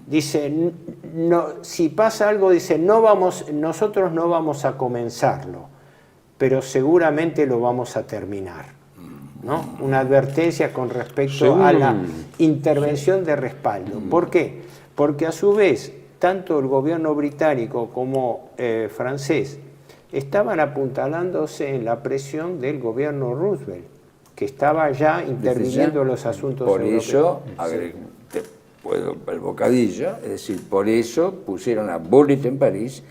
Dice, no, si pasa algo, dice, nosotros no vamos a comenzarlo, pero seguramente lo vamos a terminar, ¿no? Una advertencia con respecto a la intervención de respaldo. ¿Por qué? Porque a su vez, tanto el gobierno británico como francés estaban apuntalándose en la presión del gobierno Roosevelt, que estaba ya interviniendo en los asuntos europeos. Por eso, te puedo el bocadillo, es decir, por eso pusieron a Bullitt en París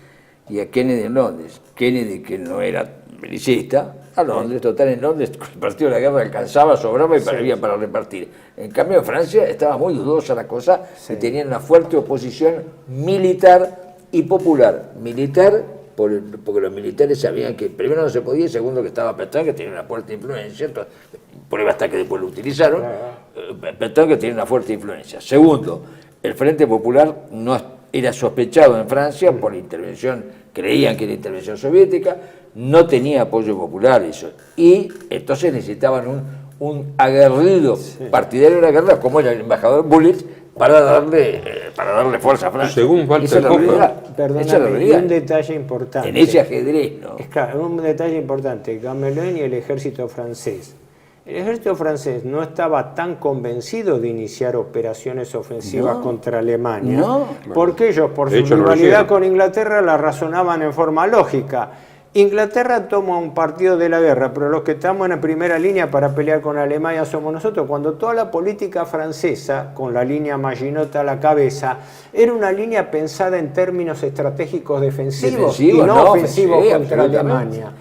y a Kennedy en Londres. Kennedy, que no era belicista, a Londres, total, en Londres el partido de la guerra alcanzaba, sobraba y había para repartir. En cambio, en Francia estaba muy dudosa la cosa, y tenían una fuerte oposición militar y popular. Militar, porque los militares sabían que primero no se podía, y segundo que estaba Pétain, que tenía una fuerte influencia, prueba hasta que después lo utilizaron, Pétain, que tenía una fuerte influencia. Segundo, el Frente Popular no era sospechado en Francia por la intervención, creían que era intervención soviética, no tenía apoyo popular eso, y entonces necesitaban un aguerrido partidario de la guerra, como era el embajador Bullitt, para darle fuerza a Francia. Según Walter Hoffer. Perdóname, y un detalle importante. En ese ajedrez, ¿no? Es claro, un detalle importante, Gamelin y el ejército francés. El ejército francés no estaba tan convencido de iniciar operaciones ofensivas contra Alemania, porque ellos, por su rivalidad con Inglaterra, la razonaban en forma lógica. Inglaterra toma un partido de la guerra, pero los que estamos en la primera línea para pelear con Alemania somos nosotros. Cuando toda la política francesa, con la línea Maginot a la cabeza, era una línea pensada en términos estratégicos defensivos y no ofensivos contra Alemania.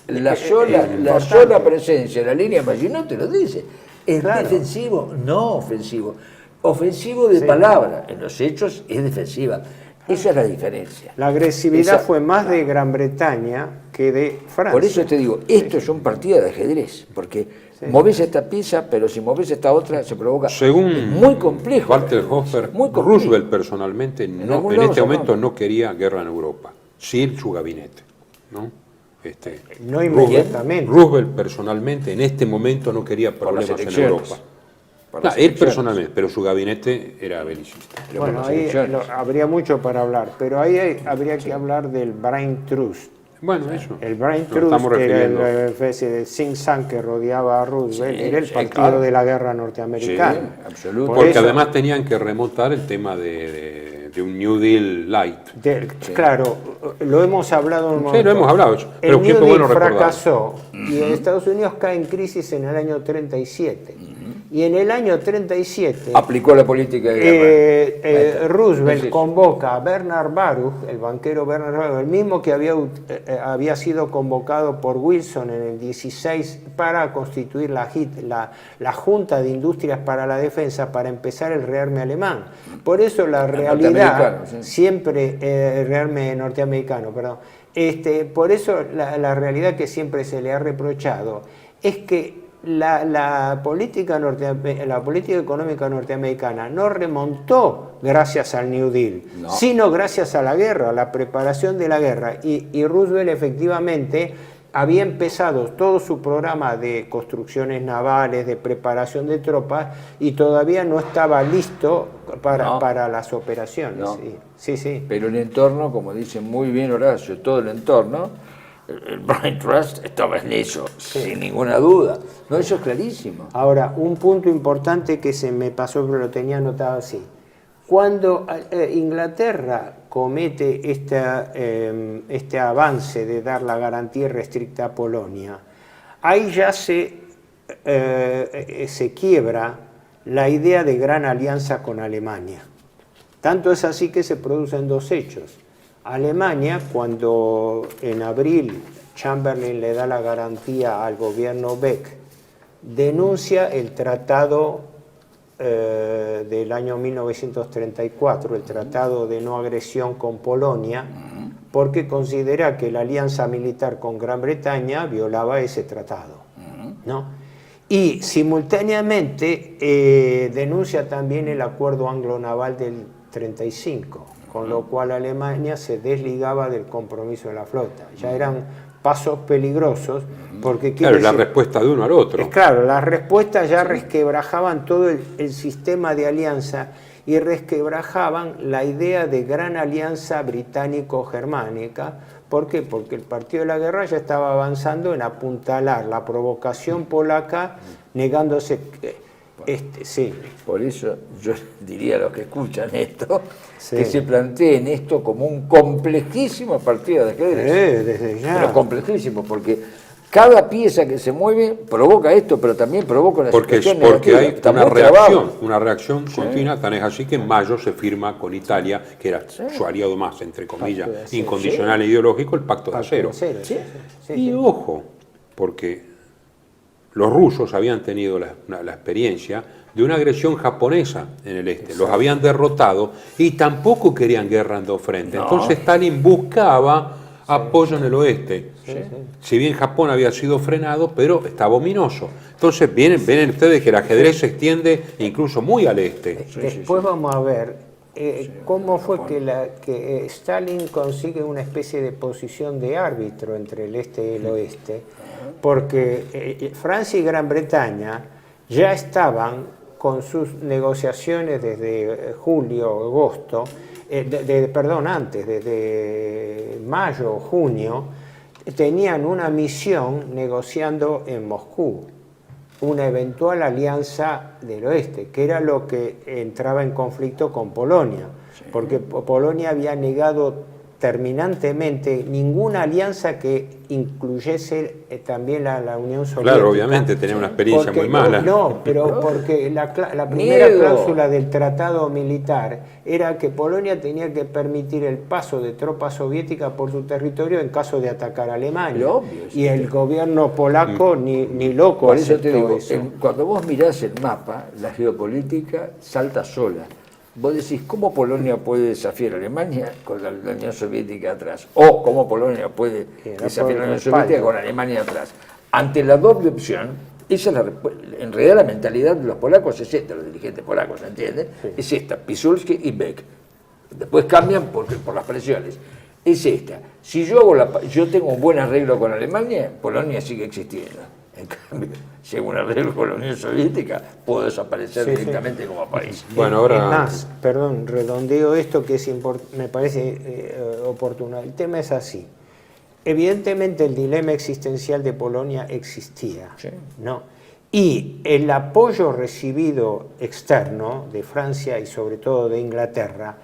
La sola presencia de la línea Maginot te lo dice. Es defensivo, no ofensivo. Ofensivo de palabra, en los hechos es defensiva. Esa es la diferencia. La agresividad fue más de Gran Bretaña que de Francia. Por eso te digo, esto es un partido de ajedrez, porque movés esta pieza, pero si movés esta otra se provoca. Según muy complejo. Walter Hoffer, Roosevelt personalmente en este momento no quería guerra en Europa, sí su gabinete, ¿no? No inmediatamente. Roosevelt personalmente en este momento no quería problemas en Europa. Él personalmente, pero su gabinete era belicista. Bueno, ahí habría mucho para hablar, pero ahí habría que hablar del Brain Trust. Bueno, eso. El Brain Trust, que era la especie de think tank que rodeaba a Roosevelt, era el partido de la guerra norteamericana. Sí, absoluto. Porque además tenían que remontar el tema de un New Deal light. Claro, lo hemos hablado un montón. Sí, lo hemos hablado. Pero el New Deal fracasó y Estados Unidos cae en crisis en el año 37. Y en el año 37 aplicó la política de guerra. Roosevelt convoca a Bernard Baruch, el banquero Bernard Baruch, el mismo que había sido convocado por Wilson en el 16 para constituir la Junta de Industrias para la Defensa para empezar el rearme alemán. Por eso la realidad, siempre rearme norteamericano, perdón. Por eso la realidad que siempre se le ha reprochado es que la política económica norteamericana no remontó gracias al New Deal, sino gracias a la guerra, a la preparación de la guerra. Y Roosevelt efectivamente había empezado todo su programa de construcciones navales, de preparación de tropas, y todavía no estaba listo para las operaciones. Sí. Pero el entorno, como dice muy bien Horacio, todo el entorno, el Brain Trust estaba en eso, sin ninguna duda. No, eso es clarísimo. Ahora, un punto importante que se me pasó, pero lo tenía anotado así. Cuando Inglaterra comete este avance de dar la garantía irrestricta a Polonia, ahí ya se quiebra la idea de gran alianza con Alemania. Tanto es así que se producen dos hechos. Alemania, cuando en abril Chamberlain le da la garantía al gobierno Beck, denuncia el tratado del año 1934, el tratado de no agresión con Polonia, porque considera que la alianza militar con Gran Bretaña violaba ese tratado, ¿no? Y simultáneamente denuncia también el acuerdo anglo-naval del 35, con lo cual Alemania se desligaba del compromiso de la flota. Ya eran pasos peligrosos, porque la respuesta de uno al otro. Claro, las respuestas ya resquebrajaban todo el sistema de alianza, y resquebrajaban la idea de gran alianza británico-germánica. ¿Por qué? Porque el partido de la guerra ya estaba avanzando en apuntalar la provocación polaca, negándose... sí. Por eso yo diría a los que escuchan esto, que se planteen esto como un complejísimo partido de ajedrez. Desde ya. Pero complejísimo, porque cada pieza que se mueve provoca esto, pero también provoca una situación porque negativa. hay una reacción continua, tan es así que en mayo se firma con Italia, que era su aliado más, entre comillas, incondicional e ideológico, el Pacto de Acero. Y ojo, porque los rusos habían tenido la experiencia de una agresión japonesa en el este, los habían derrotado y tampoco querían guerra en dos frentes. Entonces Stalin buscaba apoyo en el oeste. Si bien Japón había sido frenado, pero estaba ominoso. Entonces ven ustedes que el ajedrez se extiende incluso muy al este. Después vamos a ver cómo fue que Stalin consigue una especie de posición de árbitro entre el este y el oeste, porque Francia y Gran Bretaña ya estaban con sus negociaciones desde julio, agosto, desde mayo, junio, tenían una misión negociando en Moscú una eventual alianza del oeste, que era lo que entraba en conflicto con Polonia, porque Polonia había negado terminantemente ninguna alianza que incluyese también la Unión Soviética. Claro, obviamente, tenía una experiencia muy mala. No, pero porque la primera cláusula del tratado militar era que Polonia tenía que permitir el paso de tropas soviéticas por su territorio en caso de atacar a Alemania. Y el gobierno polaco ni loco. Por eso te digo, cuando vos mirás el mapa, la geopolítica salta sola. Vos decís, ¿cómo Polonia puede desafiar a Alemania con la Unión Soviética atrás? O ¿cómo Polonia puede desafiar a la Unión Soviética con Alemania atrás? Ante la doble opción, esa es en realidad la mentalidad de los polacos es esta, los dirigentes polacos, ¿entiendes? Es esta, Piłsudski y Beck. Después cambian por las presiones. Es esta. Si yo tengo un buen arreglo con Alemania, Polonia sigue existiendo. En cambio, si hay un arreglo con la Unión Soviética, puedo desaparecer directamente como país. Bueno, ahora... Es más, perdón, redondeo esto que me parece oportuno. El tema es así. Evidentemente el dilema existencial de Polonia existía, ¿no? Y el apoyo recibido externo de Francia y sobre todo de Inglaterra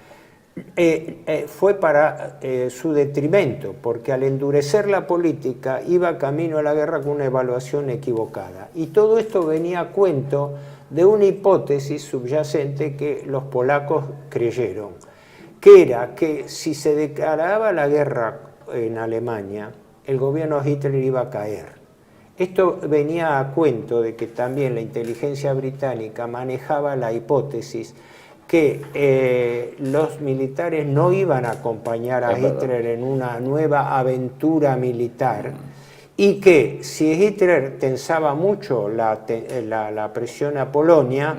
fue para su detrimento, porque al endurecer la política iba camino a la guerra con una evaluación equivocada. Y todo esto venía a cuento de una hipótesis subyacente que los polacos creyeron, que era que si se declaraba la guerra en Alemania, el gobierno de Hitler iba a caer. Esto venía a cuento de que también la inteligencia británica manejaba la hipótesis que los militares no iban a acompañar a Hitler en una nueva aventura militar y que si Hitler tensaba mucho la presión a Polonia,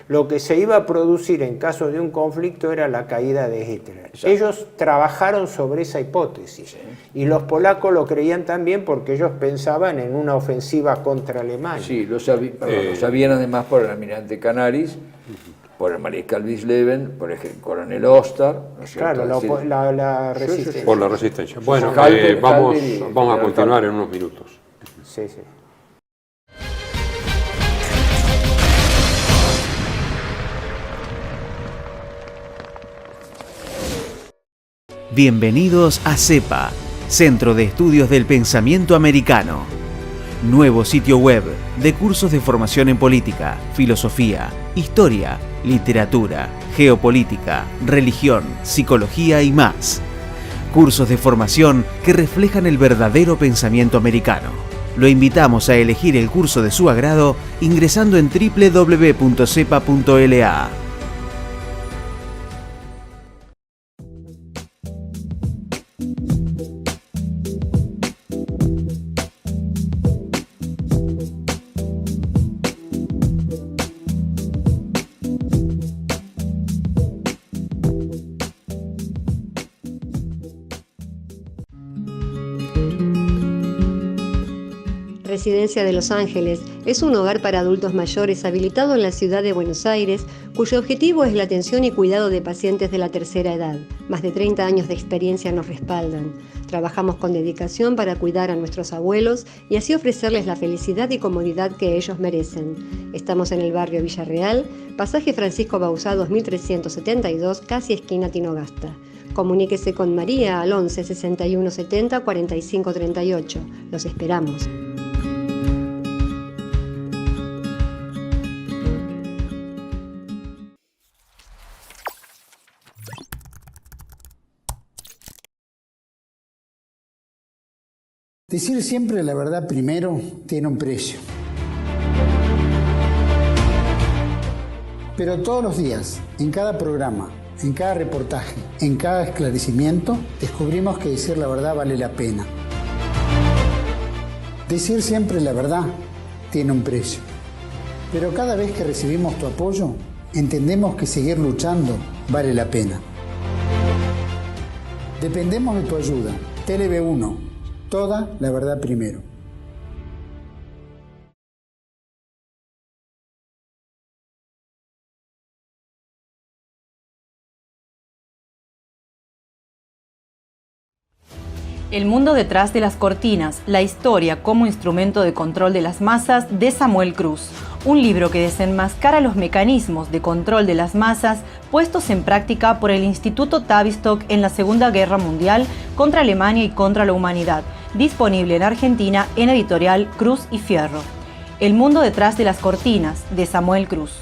lo que se iba a producir en caso de un conflicto era la caída de Hitler. Exacto. Ellos trabajaron sobre esa hipótesis y los polacos lo creían también porque ellos pensaban en una ofensiva contra Alemania. Sí, lo sabían además por el almirante Canaris, por el mariscal Wisleben, por el coronel Oster. Claro, la resistencia. Por la resistencia. Bueno, vamos a continuar en unos minutos. Sí, sí. Bienvenidos a CEPA, Centro de Estudios del Pensamiento Americano. Nuevo sitio web de cursos de formación en política, filosofía, historia, literatura, geopolítica, religión, psicología y más. Cursos de formación que reflejan el verdadero pensamiento americano. Lo invitamos a elegir el curso de su agrado ingresando en www.cepa.la. Residencia de Los Ángeles es un hogar para adultos mayores habilitado en la ciudad de Buenos Aires, cuyo objetivo es la atención y cuidado de pacientes de la tercera edad. Más de 30 años de experiencia nos respaldan. Trabajamos con dedicación para cuidar a nuestros abuelos y así ofrecerles la felicidad y comodidad que ellos merecen. Estamos en el barrio Villarreal, pasaje Francisco Bauzá 2372, casi esquina Tinogasta. Comuníquese con María al 11 61 70 45 38. Los esperamos. Decir siempre la verdad primero tiene un precio. Pero todos los días, en cada programa, en cada reportaje, en cada esclarecimiento, descubrimos que decir la verdad vale la pena. Decir siempre la verdad tiene un precio. Pero cada vez que recibimos tu apoyo, entendemos que seguir luchando vale la pena. Dependemos de tu ayuda. TLV1. Toda la verdad primero. El mundo detrás de las cortinas, la historia como instrumento de control de las masas de Samuel Cruz. Un libro que desenmascara los mecanismos de control de las masas puestos en práctica por el Instituto Tavistock en la Segunda Guerra Mundial contra Alemania y contra la humanidad. Disponible en Argentina en editorial Cruz y Fierro. El mundo detrás de las cortinas de Samuel Cruz.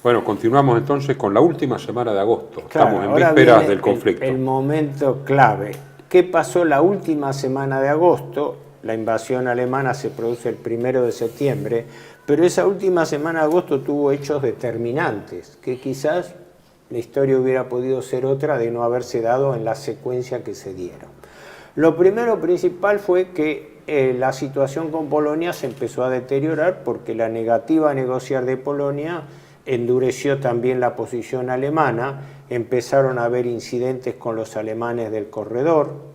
Bueno, continuamos entonces con la última semana de agosto. Claro, estamos en ahora vísperas viene del conflicto. El momento clave. ¿Qué pasó la última semana de agosto? La invasión alemana se produce el 1 de septiembre, pero esa última semana de agosto tuvo hechos determinantes, que quizás la historia hubiera podido ser otra de no haberse dado en la secuencia que se dieron. Lo primero principal fue que la situación con Polonia se empezó a deteriorar porque la negativa a negociar de Polonia endureció también la posición alemana, empezaron a haber incidentes con los alemanes del corredor,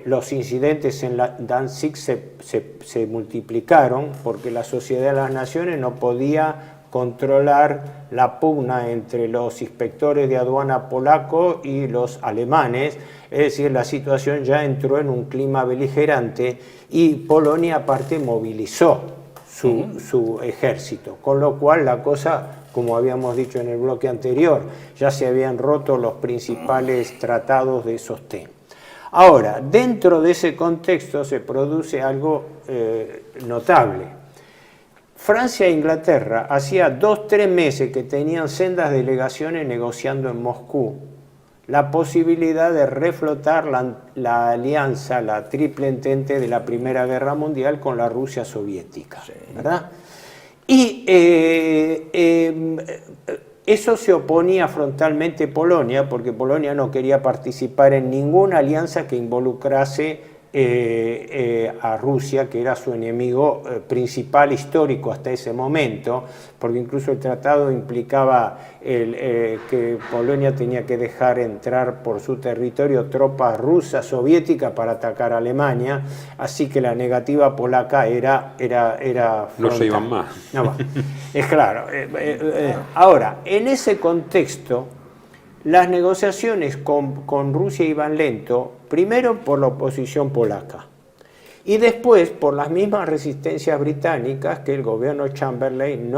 los incidentes en Danzig se multiplicaron porque la Sociedad de las Naciones no podía controlar la pugna entre los inspectores de aduana polacos y los alemanes, es decir, la situación ya entró en un clima beligerante y Polonia aparte movilizó su ejército, con lo cual la cosa, como habíamos dicho en el bloque anterior, ya se habían roto los principales tratados de sostén. Ahora, dentro de ese contexto se produce algo notable. Francia e Inglaterra hacía 2-3 meses que tenían sendas delegaciones negociando en Moscú la posibilidad de reflotar la alianza, la triple entente de la Primera Guerra Mundial con la Rusia soviética, ¿verdad? Y eso se oponía frontalmente Polonia, porque Polonia no quería participar en ninguna alianza que involucrase a Rusia, que era su enemigo principal histórico hasta ese momento, porque incluso el tratado implicaba que Polonia tenía que dejar entrar por su territorio tropas rusas, soviéticas para atacar a Alemania, así que la negativa polaca era frontal. No se iban más. No, es claro. Ahora, en ese contexto, las negociaciones con Rusia iban lento, primero por la oposición polaca y después por las mismas resistencias británicas que el gobierno Chamberlain,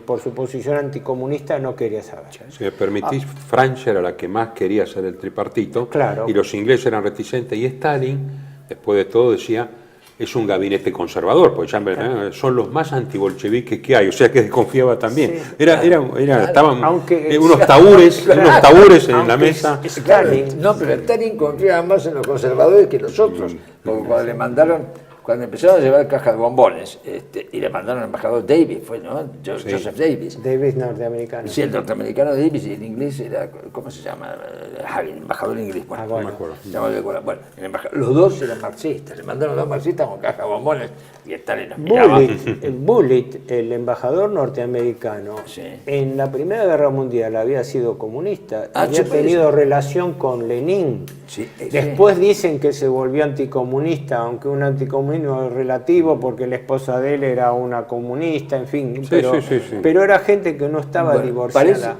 por su posición anticomunista, no quería saber. Si me permitís, Francia era la que más quería hacer el tripartito, claro, y los ingleses eran reticentes, y Stalin, después de todo, decía: es un gabinete conservador, porque Chamberlain son los más antibolcheviques que hay, o sea que desconfiaba también. Sí, estaban aunque, unos tabures en la mesa. Stalin, no, pero Stalin confiaba más en los conservadores que los otros, porque cuando le mandaron cuando empezaron a llevar cajas de bombones, y le mandaron al embajador Davis, fue, ¿no? Joseph Davis. Davis norteamericano. Sí, el norteamericano Davis, y en inglés era, ¿cómo se llama? El embajador inglés. Bueno, bueno. No me acuerdo. Bueno, los dos eran marxistas, le mandaron a dos marxistas con cajas de bombones, y Stalin los miraba. Bullitt, el embajador norteamericano, Sí. en la Primera Guerra Mundial había sido comunista, había tenido relación con Lenin. Sí, Después dicen que se volvió anticomunista, aunque un anticomunismo relativo porque la esposa de él era una comunista, en fin, pero era gente que no estaba divorciada.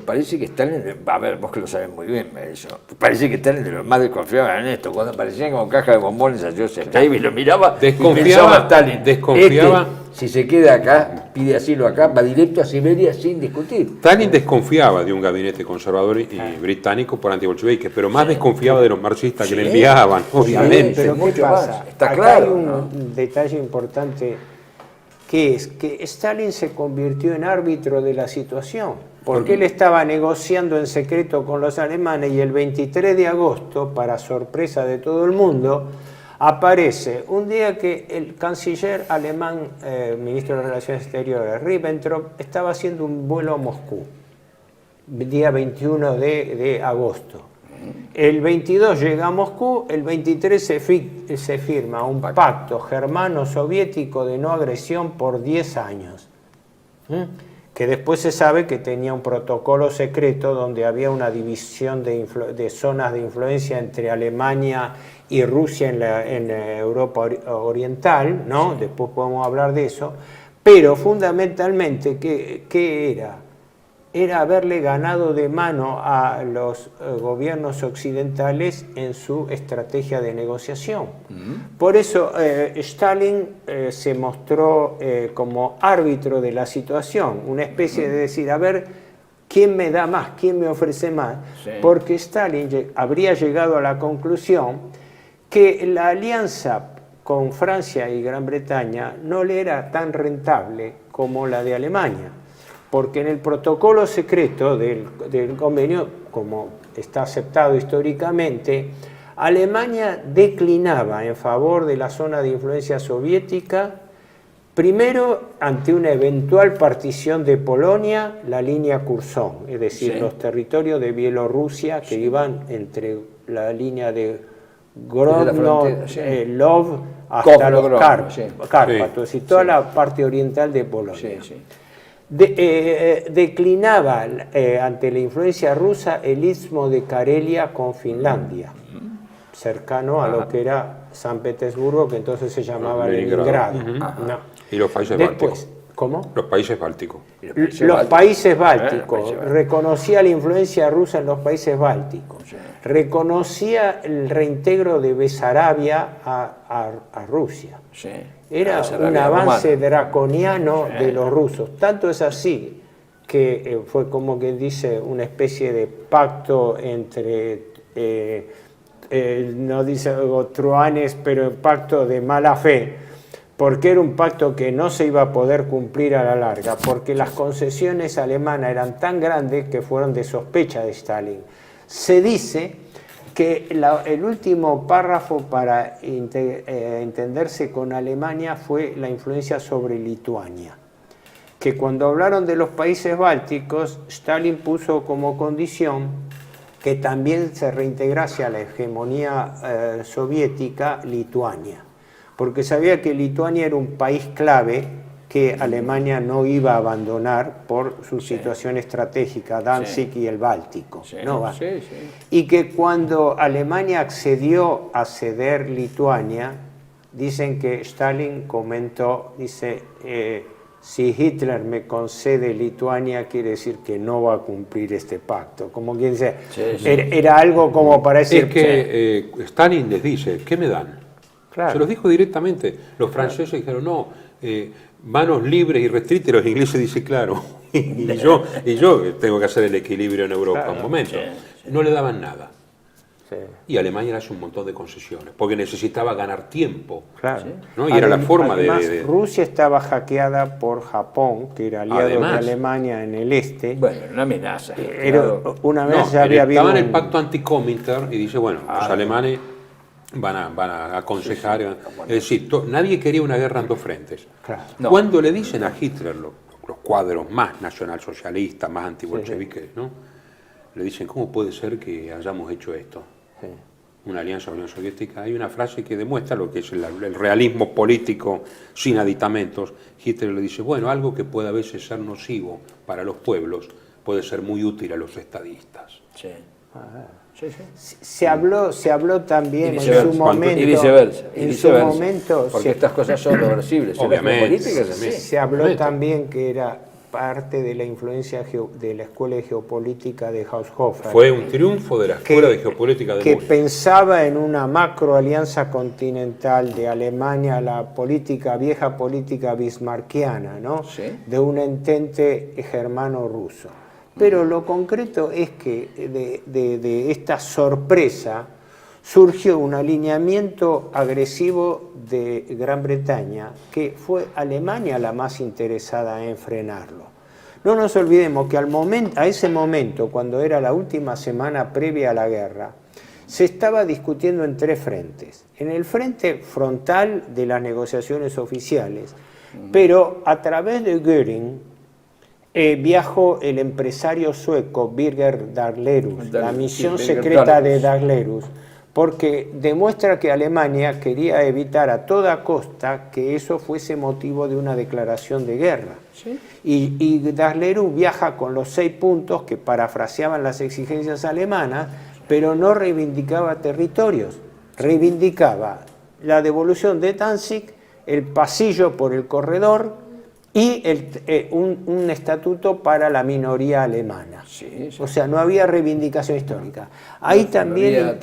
Parece que Stalin, a ver, vos que lo sabés muy bien, eso, parece que Stalin de los más desconfiaban en esto, cuando aparecían con caja de bombones a Joseph Davis, lo miraba y pensaba Stalin, desconfiaba. Si se queda acá, pide asilo acá, va directo a Siberia sin discutir. Stalin desconfiaba de un gabinete conservador y británico por antibolcheviques, pero más desconfiaba de los marxistas que le enviaban, obviamente. Pero ¿qué pasa? Está Acá claro, hay un ¿no? detalle importante, que es que Stalin se convirtió en árbitro de la situación, porque él estaba negociando en secreto con los alemanes y el 23 de agosto, para sorpresa de todo el mundo, aparece un día que el canciller alemán, ministro de Relaciones Exteriores, Ribbentrop, estaba haciendo un vuelo a Moscú, día 21 de agosto. El 22 llega a Moscú, el 23 se firma un pacto germano-soviético de no agresión por 10 años, que después se sabe que tenía un protocolo secreto donde había una división de zonas de influencia entre Alemania y Rusia en Europa Oriental, ¿no? Después podemos hablar de eso, pero fundamentalmente, ¿qué era? Era haberle ganado de mano a los gobiernos occidentales en su estrategia de negociación. Por eso Stalin se mostró como árbitro de la situación, una especie de decir, a ver, ¿quién me da más? ¿Quién me ofrece más? Sí. Porque Stalin habría llegado a la conclusión que la alianza con Francia y Gran Bretaña no le era tan rentable como la de Alemania, porque en el protocolo secreto del convenio, como está aceptado históricamente, Alemania declinaba en favor de la zona de influencia soviética, primero ante una eventual partición de Polonia, la línea Curzon, es decir, los territorios de Bielorrusia que iban entre la línea de Grodno, Lov, hasta los Cárpatos, es decir, toda la parte oriental de Polonia. Declinaba ante la influencia rusa el istmo de Karelia con Finlandia, cercano a lo que era San Petersburgo, que entonces se llamaba Leningrado. Y los países bálticos. ¿Cómo? Los países bálticos. Los países bálticos. Reconocía la influencia rusa en los países bálticos. Reconocía el reintegro de Besarabia a Rusia. Era un avance draconiano de los rusos. Tanto es así que fue como que dice una especie de pacto entre, no dice truanes, pero pacto de mala fe, porque era un pacto que no se iba a poder cumplir a la larga, porque las concesiones alemanas eran tan grandes que fueron de sospecha de Stalin. Se dice que el último párrafo para entenderse con Alemania fue la influencia sobre Lituania, que cuando hablaron de los países bálticos, Stalin puso como condición que también se reintegrase a la hegemonía soviética Lituania, porque sabía que Lituania era un país clave que Alemania no iba a abandonar por su situación estratégica, Danzig y el Báltico. Y que cuando Alemania accedió a ceder Lituania, dicen que Stalin comentó, dice, si Hitler me concede Lituania, quiere decir que no va a cumplir este pacto. Como quien dice, era algo como para decir... Es que Stalin les dice, ¿qué me dan? Claro. Se los dijo directamente. Los franceses dijeron, no, manos libres y restrictas. Los ingleses dicen, claro, y yo tengo que hacer el equilibrio en Europa un momento. No le daban nada. Y Alemania hace un montón de concesiones, porque necesitaba ganar tiempo. ¿No? Y era la forma de... Rusia estaba hackeada por Japón, que era aliado de Alemania en el este. Bueno, una amenaza. Una amenaza había habido... Estaba en el pacto anti-Comintern y dice, bueno, los alemanes... van a aconsejar. Es decir, nadie quería una guerra en dos frentes. Claro. No. Cuando le dicen a Hitler los cuadros más nacionalsocialistas, más antibolcheviques, ¿no? Le dicen, ¿cómo puede ser que hayamos hecho esto? Sí. Una alianza Unión Soviética. Hay una frase que demuestra lo que es el realismo político sin aditamentos. Hitler le dice, bueno, algo que puede a veces ser nocivo para los pueblos puede ser muy útil a los estadistas. Sí. Se habló también en su momento. Y viceversa. En su momento. Porque estas cosas son reversibles. Obviamente. Se habló también que era parte de la influencia de la Escuela de Geopolítica de Haushofer. Fue un triunfo de la Escuela de Geopolítica de que Múnich. pensaba en una macro alianza continental de Alemania, la vieja política bismarckiana, ¿no? Sí. De un entente germano-ruso. Pero lo concreto es que de esta sorpresa surgió un alineamiento agresivo de Gran Bretaña, que fue Alemania la más interesada en frenarlo. No nos olvidemos que a ese momento, cuando era la última semana previa a la guerra, se estaba discutiendo en tres frentes. En el frente frontal de las negociaciones oficiales, pero a través de Göring, viajó el empresario sueco Birger Daglerus, la misión secreta de Daglerus, porque demuestra que Alemania quería evitar a toda costa que eso fuese motivo de una declaración de guerra. ¿Sí? Y Daglerus viaja con los 6 puntos que parafraseaban las exigencias alemanas, pero no reivindicaba territorios, reivindicaba la devolución de Danzig, el pasillo por el corredor, y un estatuto para la minoría alemana. Sí. O sea, no había reivindicación histórica. Ahí también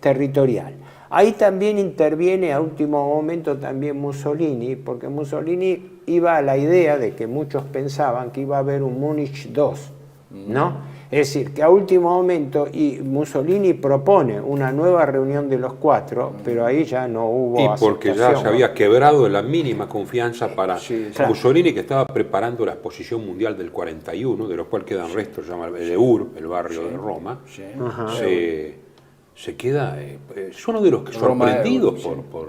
territorial. Ahí también interviene a último momento también Mussolini, porque Mussolini iba a la idea de que muchos pensaban que iba a haber un Múnich II, ¿no? Es decir, que a último momento Mussolini propone una nueva reunión de los 4, pero ahí ya no hubo aceptación. Y porque ya se había quebrado la mínima confianza para Mussolini, que estaba preparando la exposición mundial del 41, de los cuales quedan restos, se llama el Eur, el barrio de Roma. Sí. Se queda, es uno de los que sorprendidos por...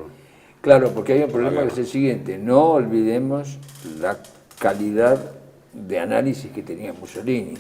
Claro, porque hay un problema que es el siguiente, no olvidemos la calidad de análisis que tenía Mussolini.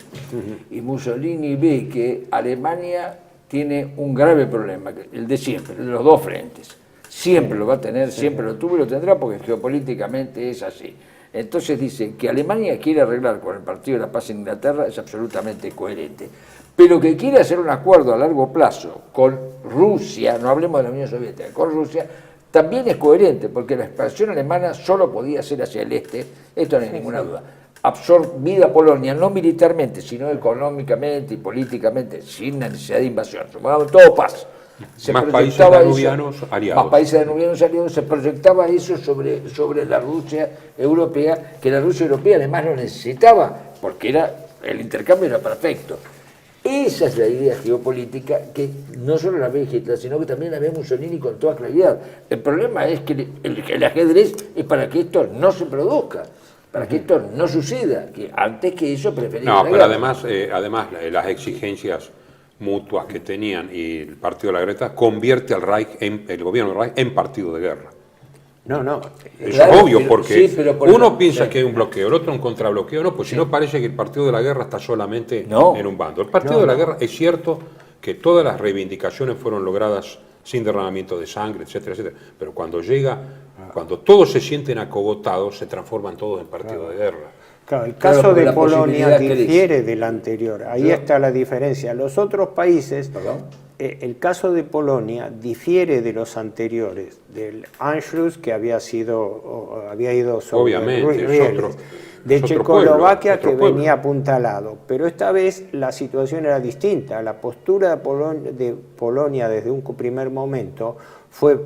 Y Mussolini ve que Alemania tiene un grave problema, el de siempre, de los dos frentes. Siempre lo va a tener, siempre lo tuvo y lo tendrá porque geopolíticamente es así. Entonces dice que Alemania quiere arreglar con el Partido de la Paz en Inglaterra es absolutamente coherente. Pero que quiere hacer un acuerdo a largo plazo con Rusia, no hablemos de la Unión Soviética, con Rusia, también es coherente porque la expansión alemana solo podía ser hacia el este, esto no hay ninguna duda. Absorbida Polonia, no militarmente, sino económicamente y políticamente, sin necesidad de invasión. Todo paz. Más países danubianos aliados. Más países danubianos aliados. Se proyectaba eso sobre la Rusia europea, que la Rusia europea además lo necesitaba, porque el intercambio era perfecto. Esa es la idea geopolítica que no solo la ve Hitler, sino que también la ve Mussolini con toda claridad. El problema es que el ajedrez es para que esto no se produzca. Para que esto no suceda, que antes que eso prefería No, pero además las exigencias mutuas que tenían y el Partido de la Greta convierte al Reich, el gobierno del Reich, en partido de guerra. No. Es obvio, porque uno piensa que hay un bloqueo, el otro un contrabloqueo, no, pues si no parece que el Partido de la Guerra está solamente en un bando. El Partido de la Guerra es cierto que todas las reivindicaciones fueron logradas sin derramamiento de sangre, etcétera, etcétera, pero cuando todos se sienten acogotados, se transforman todos en partido de guerra. Claro, el caso de Polonia difiere del anterior, ahí está la diferencia. Los otros países, el caso de Polonia difiere de los anteriores, del Anschluss que había ido sobre rieles, de Checoslovaquia que venía apuntalado, pero esta vez la situación era distinta. La postura de Polonia desde un primer momento fue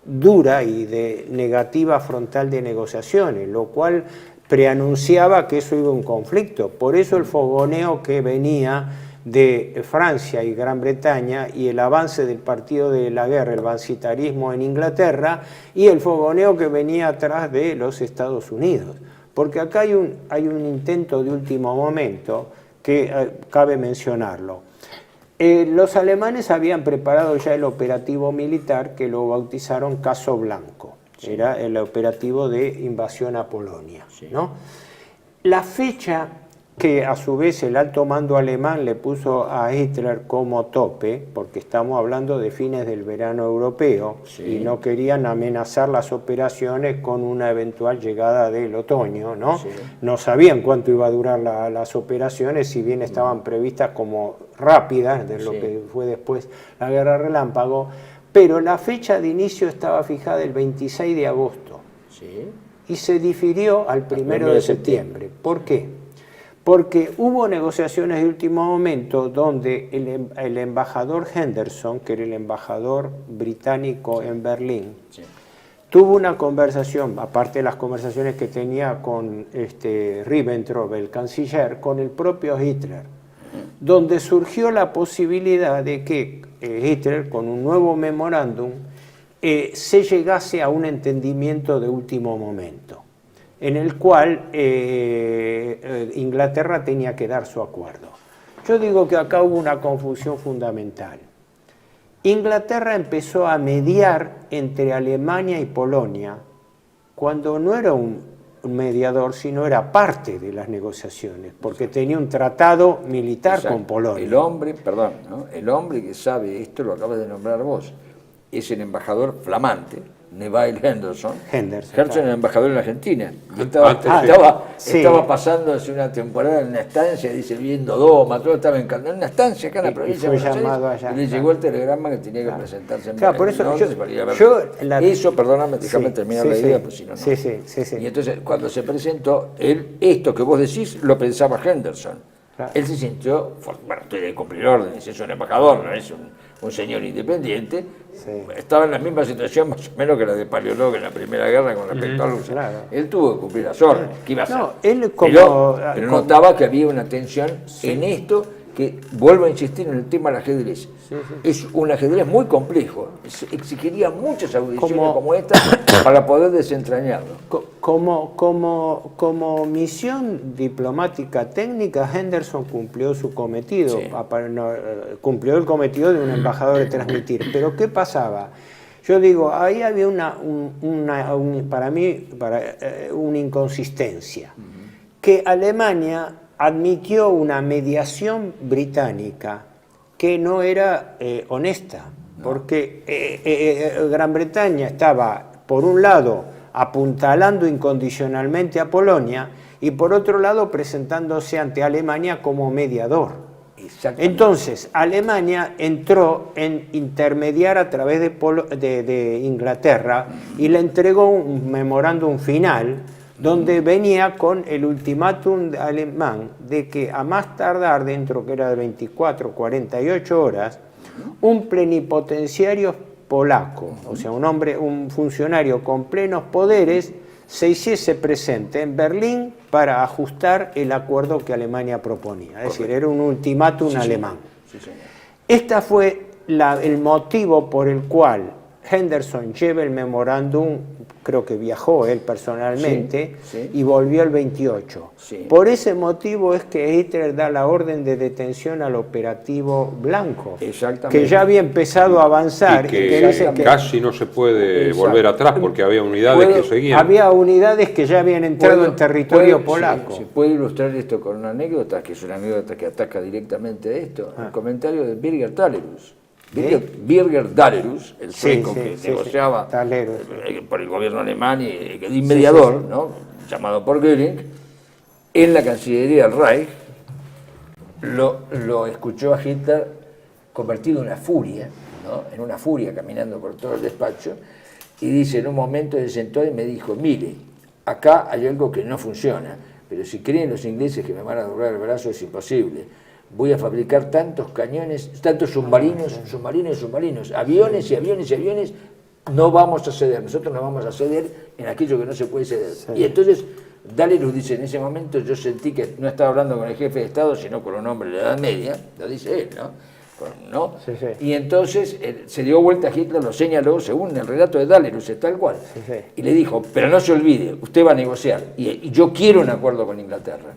dura y de negativa frontal de negociaciones, lo cual preanunciaba que eso iba a un conflicto. Por eso el fogoneo que venía de Francia y Gran Bretaña y el avance del partido de la guerra, el bancitarismo en Inglaterra, y el fogoneo que venía atrás de los Estados Unidos. Porque acá hay un intento de último momento que cabe mencionarlo. Los alemanes habían preparado ya el operativo militar que lo bautizaron Caso Blanco. Sí. Era el operativo de invasión a Polonia. Sí. ¿No? La fecha que a su vez el alto mando alemán le puso a Hitler como tope, porque estamos hablando de fines del verano europeo, sí. Y no querían amenazar las operaciones con una eventual llegada del otoño, ¿no? Sí. No sabían cuánto iba a durar las operaciones, si bien estaban previstas como rápidas, de lo sí. Que fue después la Guerra Relámpago, pero la fecha de inicio estaba fijada el 26 de agosto, sí. Y se difirió al 1 de septiembre. ¿Por qué? Porque hubo negociaciones de último momento donde el embajador Henderson, que era el embajador británico en Berlín, sí. Tuvo una conversación, aparte de las conversaciones que tenía con Ribbentrop, el canciller, con el propio Hitler, donde surgió la posibilidad de que Hitler, con un nuevo memorándum, se llegase a un entendimiento de último momento, en el cual Inglaterra tenía que dar su acuerdo. Yo digo que acá hubo una confusión fundamental. Inglaterra empezó a mediar entre Alemania y Polonia cuando no era un mediador, sino era parte de las negociaciones, porque tenía un tratado militar con Polonia. El hombre, perdón, ¿no? El hombre que sabe esto, lo acabas de nombrar vos, es el embajador flamante, Neville Henderson. Henderson era embajador en Argentina. Estaba pasando hace una temporada en una estancia, dice, viendo Doma, todo estaba encantado, en una estancia acá en la provincia de Buenos Aires, y le llegó el telegrama que tenía que presentarse en por eso eso, perdóname, déjame terminar la idea, pues si no, no. Y entonces, cuando se presentó, esto que vos decís, lo pensaba Henderson. Claro. Él se sintió, bueno, estoy de cumplir órdenes, es un embajador, no es un señor independiente, sí. Estaba en la misma situación más o menos que la de Paleólogo en la Primera Guerra con respecto a Rusia. Claro. Él tuvo que cumplir las órdenes. ¿Qué iba a hacer? Él pero notaba que había una tensión en esto, que vuelvo a insistir en el tema del ajedrez. Es un ajedrez muy complejo, exigiría muchas audiciones como esta para poder desentrañarlo. Como misión diplomática técnica, Henderson cumplió su cometido, cumplió el cometido de un embajador de transmitir. Pero ¿qué pasaba? Yo digo, ahí había para mí una inconsistencia, que Alemania admitió una mediación británica que no era honesta, porque Gran Bretaña estaba, por un lado, apuntalando incondicionalmente a Polonia y por otro lado presentándose ante Alemania como mediador. Entonces, Alemania entró en intermediar a través de Inglaterra y le entregó un memorándum final donde venía con el ultimátum alemán de que a más tardar, dentro que era de 24, 48 horas, un plenipotenciario polaco, o sea, un funcionario con plenos poderes, se hiciese presente en Berlín para ajustar el acuerdo que Alemania proponía. Es decir, era un ultimátum alemán. Sí, este fue el motivo por el cual Henderson lleva el memorándum, creo que viajó él personalmente, y volvió el 28. Sí. Por ese motivo es que Hitler da la orden de detención al operativo Blanco, que ya había empezado a avanzar. Y que casi no se puede volver atrás porque había unidades que seguían. Había unidades que ya habían entrado en territorio polaco. Se puede ilustrar esto con una anécdota, que es una anécdota que ataca directamente a esto, el comentario de Birger Dalerus. Birger Dalerus, el sueco que negociaba por el gobierno alemán y de mediador, ¿no? Llamado por Göring, en la Cancillería del Reich, lo escuchó a Hitler convertido en una furia, ¿no? En una furia caminando por todo el despacho, y dice, en un momento se sentó y me dijo, mire, acá hay algo que no funciona, pero si creen los ingleses que me van a doblar el brazo es imposible. Voy a fabricar tantos cañones, tantos submarinos, aviones y aviones y aviones, no vamos a ceder, nosotros no vamos a ceder en aquello que no se puede ceder. Sí. Y entonces, Dalerus dice, en ese momento yo sentí que no estaba hablando con el jefe de Estado, sino con un hombre de la Edad Media, lo dice él, ¿no? ¿no? Sí, sí. Y entonces se dio vuelta, Hitler lo señaló, según el relato de Dahlus, tal cual, Sí, sí. y le dijo, pero no se olvide, usted va a negociar, y yo quiero un acuerdo con Inglaterra,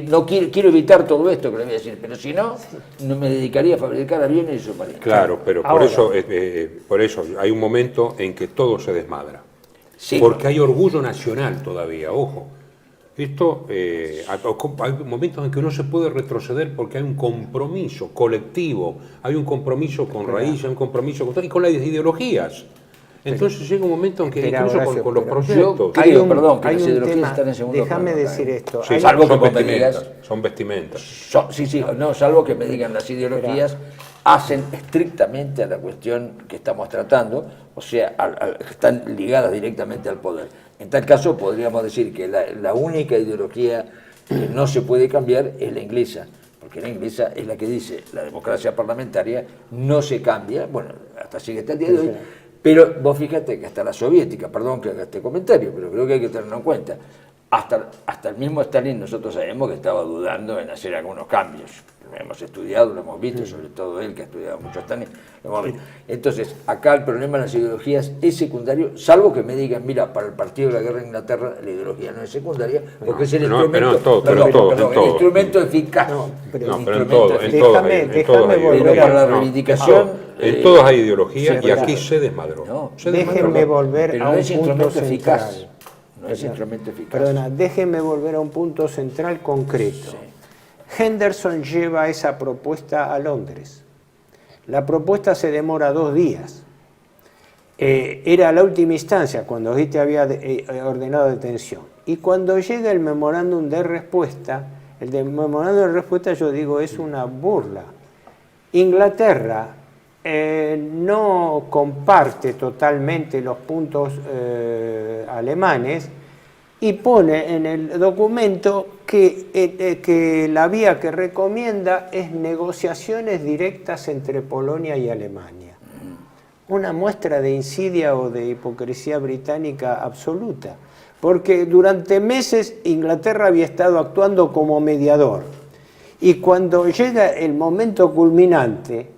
no quiero evitar todo esto que le voy a decir, pero si no, no me dedicaría a fabricar aviones y submarinos. Claro, pero Ahora. por eso hay un momento en que todo se desmadra. Sí. Porque hay orgullo nacional todavía, ojo. Esto, hay momentos en que no se puede retroceder porque hay un compromiso colectivo, hay un compromiso con raíz, hay un compromiso y con las ideologías. Entonces llega un momento en que Espera, incluso Horacio, con los pero proyectos... Creo, Hay un perdón, que hay las un ideologías tema, están en segundo déjame plano, decir esto. Sí, Hay- salvo son que vos me vestimentas, digas- son vestimentas. Salvo que me digan las ideologías hacen estrictamente a la cuestión que estamos tratando, o sea, están ligadas directamente al poder. En tal caso podríamos decir que la única ideología que no se puede cambiar es la inglesa, porque la inglesa es la que dice la democracia parlamentaria no se cambia, bueno, hasta sigue hasta el día de hoy, pero vos fíjate que hasta la soviética, perdón que haga este comentario, pero creo que hay que tenerlo en cuenta, hasta el mismo Stalin nosotros sabemos que estaba dudando en hacer algunos cambios. Lo hemos estudiado, lo hemos visto, sobre todo él que ha estudiado mucho Stalin, lo hemos visto. Entonces, acá el problema de las ideologías es secundario, salvo que me digan, mira, para el Partido de la Guerra de Inglaterra la ideología no es secundaria, porque es el instrumento, el instrumento eficaz. Pero en todo, Déjame volver pero para la reivindicación... en todos hay ideologías y verdad. aquí se desmadró. No, Déjenme volver pero a no un es punto instrumento eficaz. central. No es instrumento eficaz. Perdona, déjenme volver a un punto central concreto. Henderson lleva esa propuesta a Londres. La propuesta se demora 2 días. Era la última instancia cuando Hitler había ordenado detención. Y cuando llega el memorándum de respuesta, memorándum de respuesta yo digo es una burla. Inglaterra no comparte totalmente los puntos alemanes y pone en el documento que la vía que recomienda es negociaciones directas entre Polonia y Alemania. Una muestra de insidia o de hipocresía británica absoluta, porque durante meses Inglaterra había estado actuando como mediador y cuando llega el momento culminante,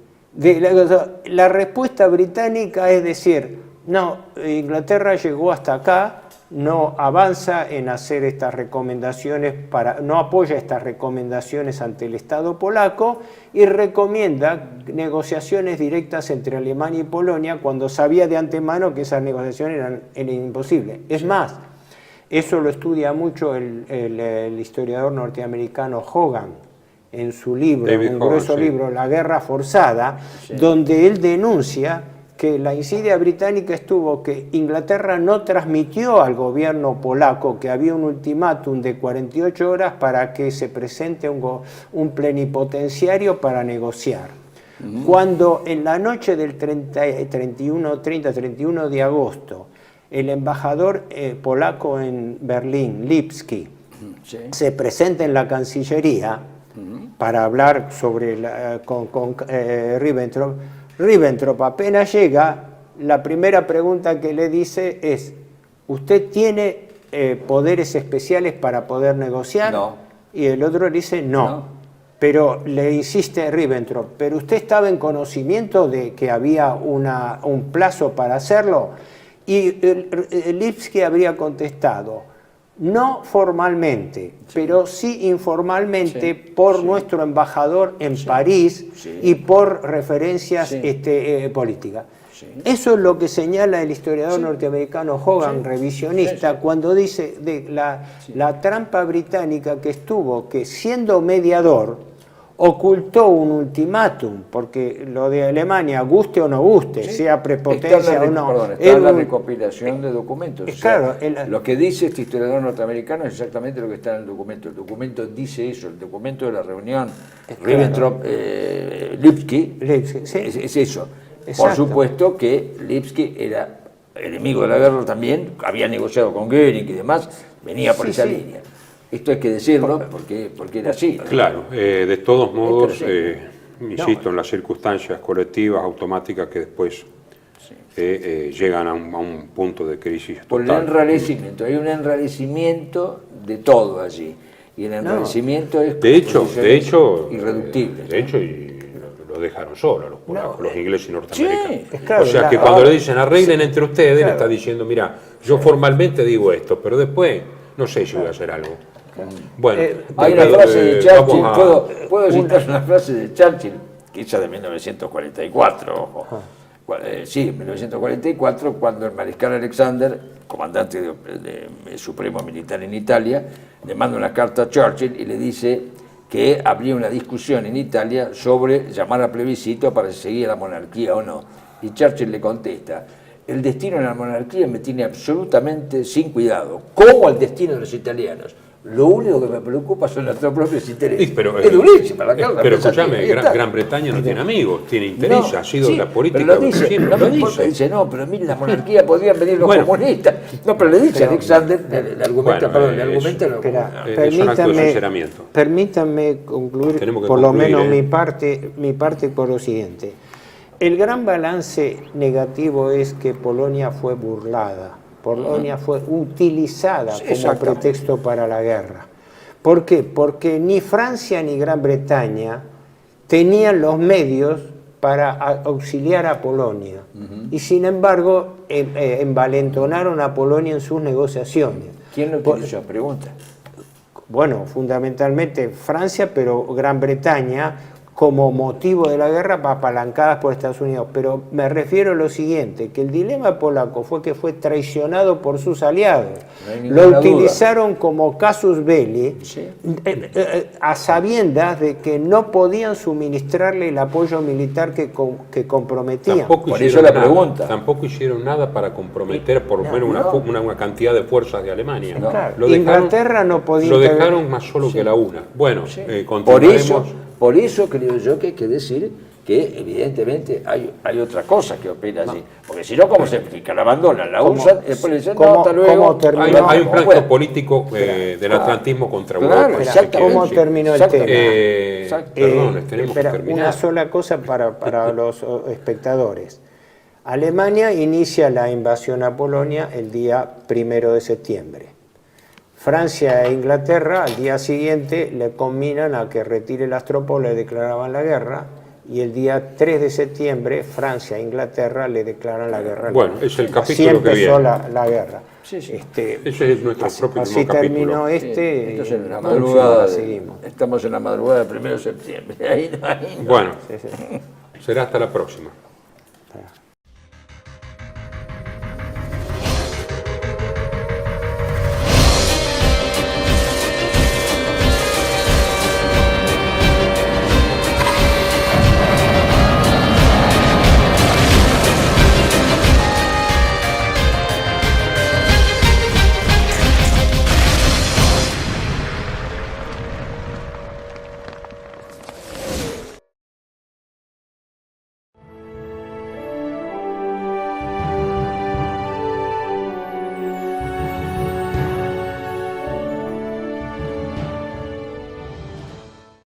la respuesta británica es decir, no, Inglaterra llegó hasta acá, no avanza en hacer estas recomendaciones, no apoya estas recomendaciones ante el Estado polaco y recomienda negociaciones directas entre Alemania y Polonia cuando sabía de antemano que esas negociaciones eran imposibles. Es más, eso lo estudia mucho el historiador norteamericano Hogan, en su libro, David un grueso Hogan, sí. libro, La Guerra Forzada, donde él denuncia que la insidia británica estuvo que Inglaterra no transmitió al gobierno polaco que había un ultimátum de 48 horas para que se presente un plenipotenciario para negociar. Cuando en la noche del 31 de agosto el embajador polaco en Berlín, Lipski, se presenta en la Cancillería para hablar sobre con Ribbentrop. Ribbentrop apenas llega, la primera pregunta que le dice es, ¿usted tiene poderes especiales para poder negociar? No. Y el otro le dice, no. Pero le insiste Ribbentrop, ¿pero usted estaba en conocimiento de que había un plazo para hacerlo? Y Lipski habría contestado, no formalmente, pero sí informalmente por nuestro embajador en París y por referencias políticas. Eso es lo que señala el historiador norteamericano Hogan, revisionista, cuando dice de la trampa británica que estuvo, que siendo mediador, ocultó un ultimátum, porque lo de Alemania, guste o no guste, sea prepotencia o no. Está en la recopilación de documentos. Claro, lo que dice este historiador norteamericano es exactamente lo que está en el documento. El documento dice eso, el documento de la reunión Ribbentrop-Lipski es eso. Exacto. Por supuesto que Lipski era enemigo de la guerra también, había negociado con Göring y demás, venía por esa línea. Esto hay que decirlo porque era así. Claro, de todos modos, insisto, en las circunstancias colectivas, automáticas que después llegan a un punto de crisis total. Por el enrarecimiento, hay un enrarecimiento de todo allí. Y el enrarecimiento es de hecho, irreductible. De hecho, y lo los dejaron solos a los polacos, los ingleses y norteamericanos. Sí, claro, o sea que cuando le dicen arreglen entre ustedes, le está diciendo, mira, yo formalmente digo esto, pero después no sé si voy a hacer algo. Bueno, hay una frase de Churchill, puedo citar una frase de Churchill, que es de 1944, ojo. Sí, 1944, cuando el mariscal Alexander, comandante de supremo militar en Italia, le manda una carta a Churchill y le dice que habría una discusión en Italia sobre llamar a plebiscito para seguir la monarquía o no. Y Churchill le contesta, el destino de la monarquía me tiene absolutamente sin cuidado, como el destino de los italianos. Lo único que me preocupa son nuestros propios intereses. Sí, pero, es durísima la carta. Pero escúchame, Gran Bretaña no tiene amigos, tiene interés, ha sido la política. Pero lo dice, siempre lo dice. Dice, no, pero mire, la monarquía podrían venir los comunistas. No, pero le dice Alexander, le argumenta, permítanme concluir por lo menos mi parte por lo siguiente. El gran balance negativo es que Polonia fue burlada. Polonia fue utilizada como pretexto para la guerra. ¿Por qué? Porque ni Francia ni Gran Bretaña tenían los medios para auxiliar a Polonia. Y sin embargo, envalentonaron a Polonia en sus negociaciones. ¿Quién lo utilizó? Pregunta. Bueno, fundamentalmente Francia, pero Gran Bretaña, como motivo de la guerra, apalancadas por Estados Unidos. Pero me refiero a lo siguiente, que el dilema polaco fue que fue traicionado por sus aliados. Lo utilizaron como casus belli, a sabiendas de que no podían suministrarle el apoyo militar que comprometían. Por eso la pregunta. Tampoco hicieron nada para comprometer por lo menos una cantidad de fuerzas de Alemania. No. Claro. Inglaterra no podía... Lo dejaron más solo que la una. Bueno, continuaremos. Por eso creo yo que hay que decir que evidentemente hay otra cosa que opera allí. Porque si no, ¿cómo se explica? La abandonan, la usan, después le dicen, no, hasta luego. Hay un plan político del atlantismo contra Europa. ¿Cómo terminó el tema? Perdón, tenemos que terminar. Una sola cosa para los espectadores. Alemania inicia la invasión a Polonia el día 1 de septiembre. Francia e Inglaterra al día siguiente le combinan a que retire las tropas, le declaraban la guerra, y el día 3 de septiembre Francia e Inglaterra le declaran la guerra. Bueno, es el capítulo así empezó la guerra. Ese es nuestro propio así terminó Entonces, en la madrugada estamos en la madrugada del 1 de septiembre. Ahí no. Bueno, será hasta la próxima.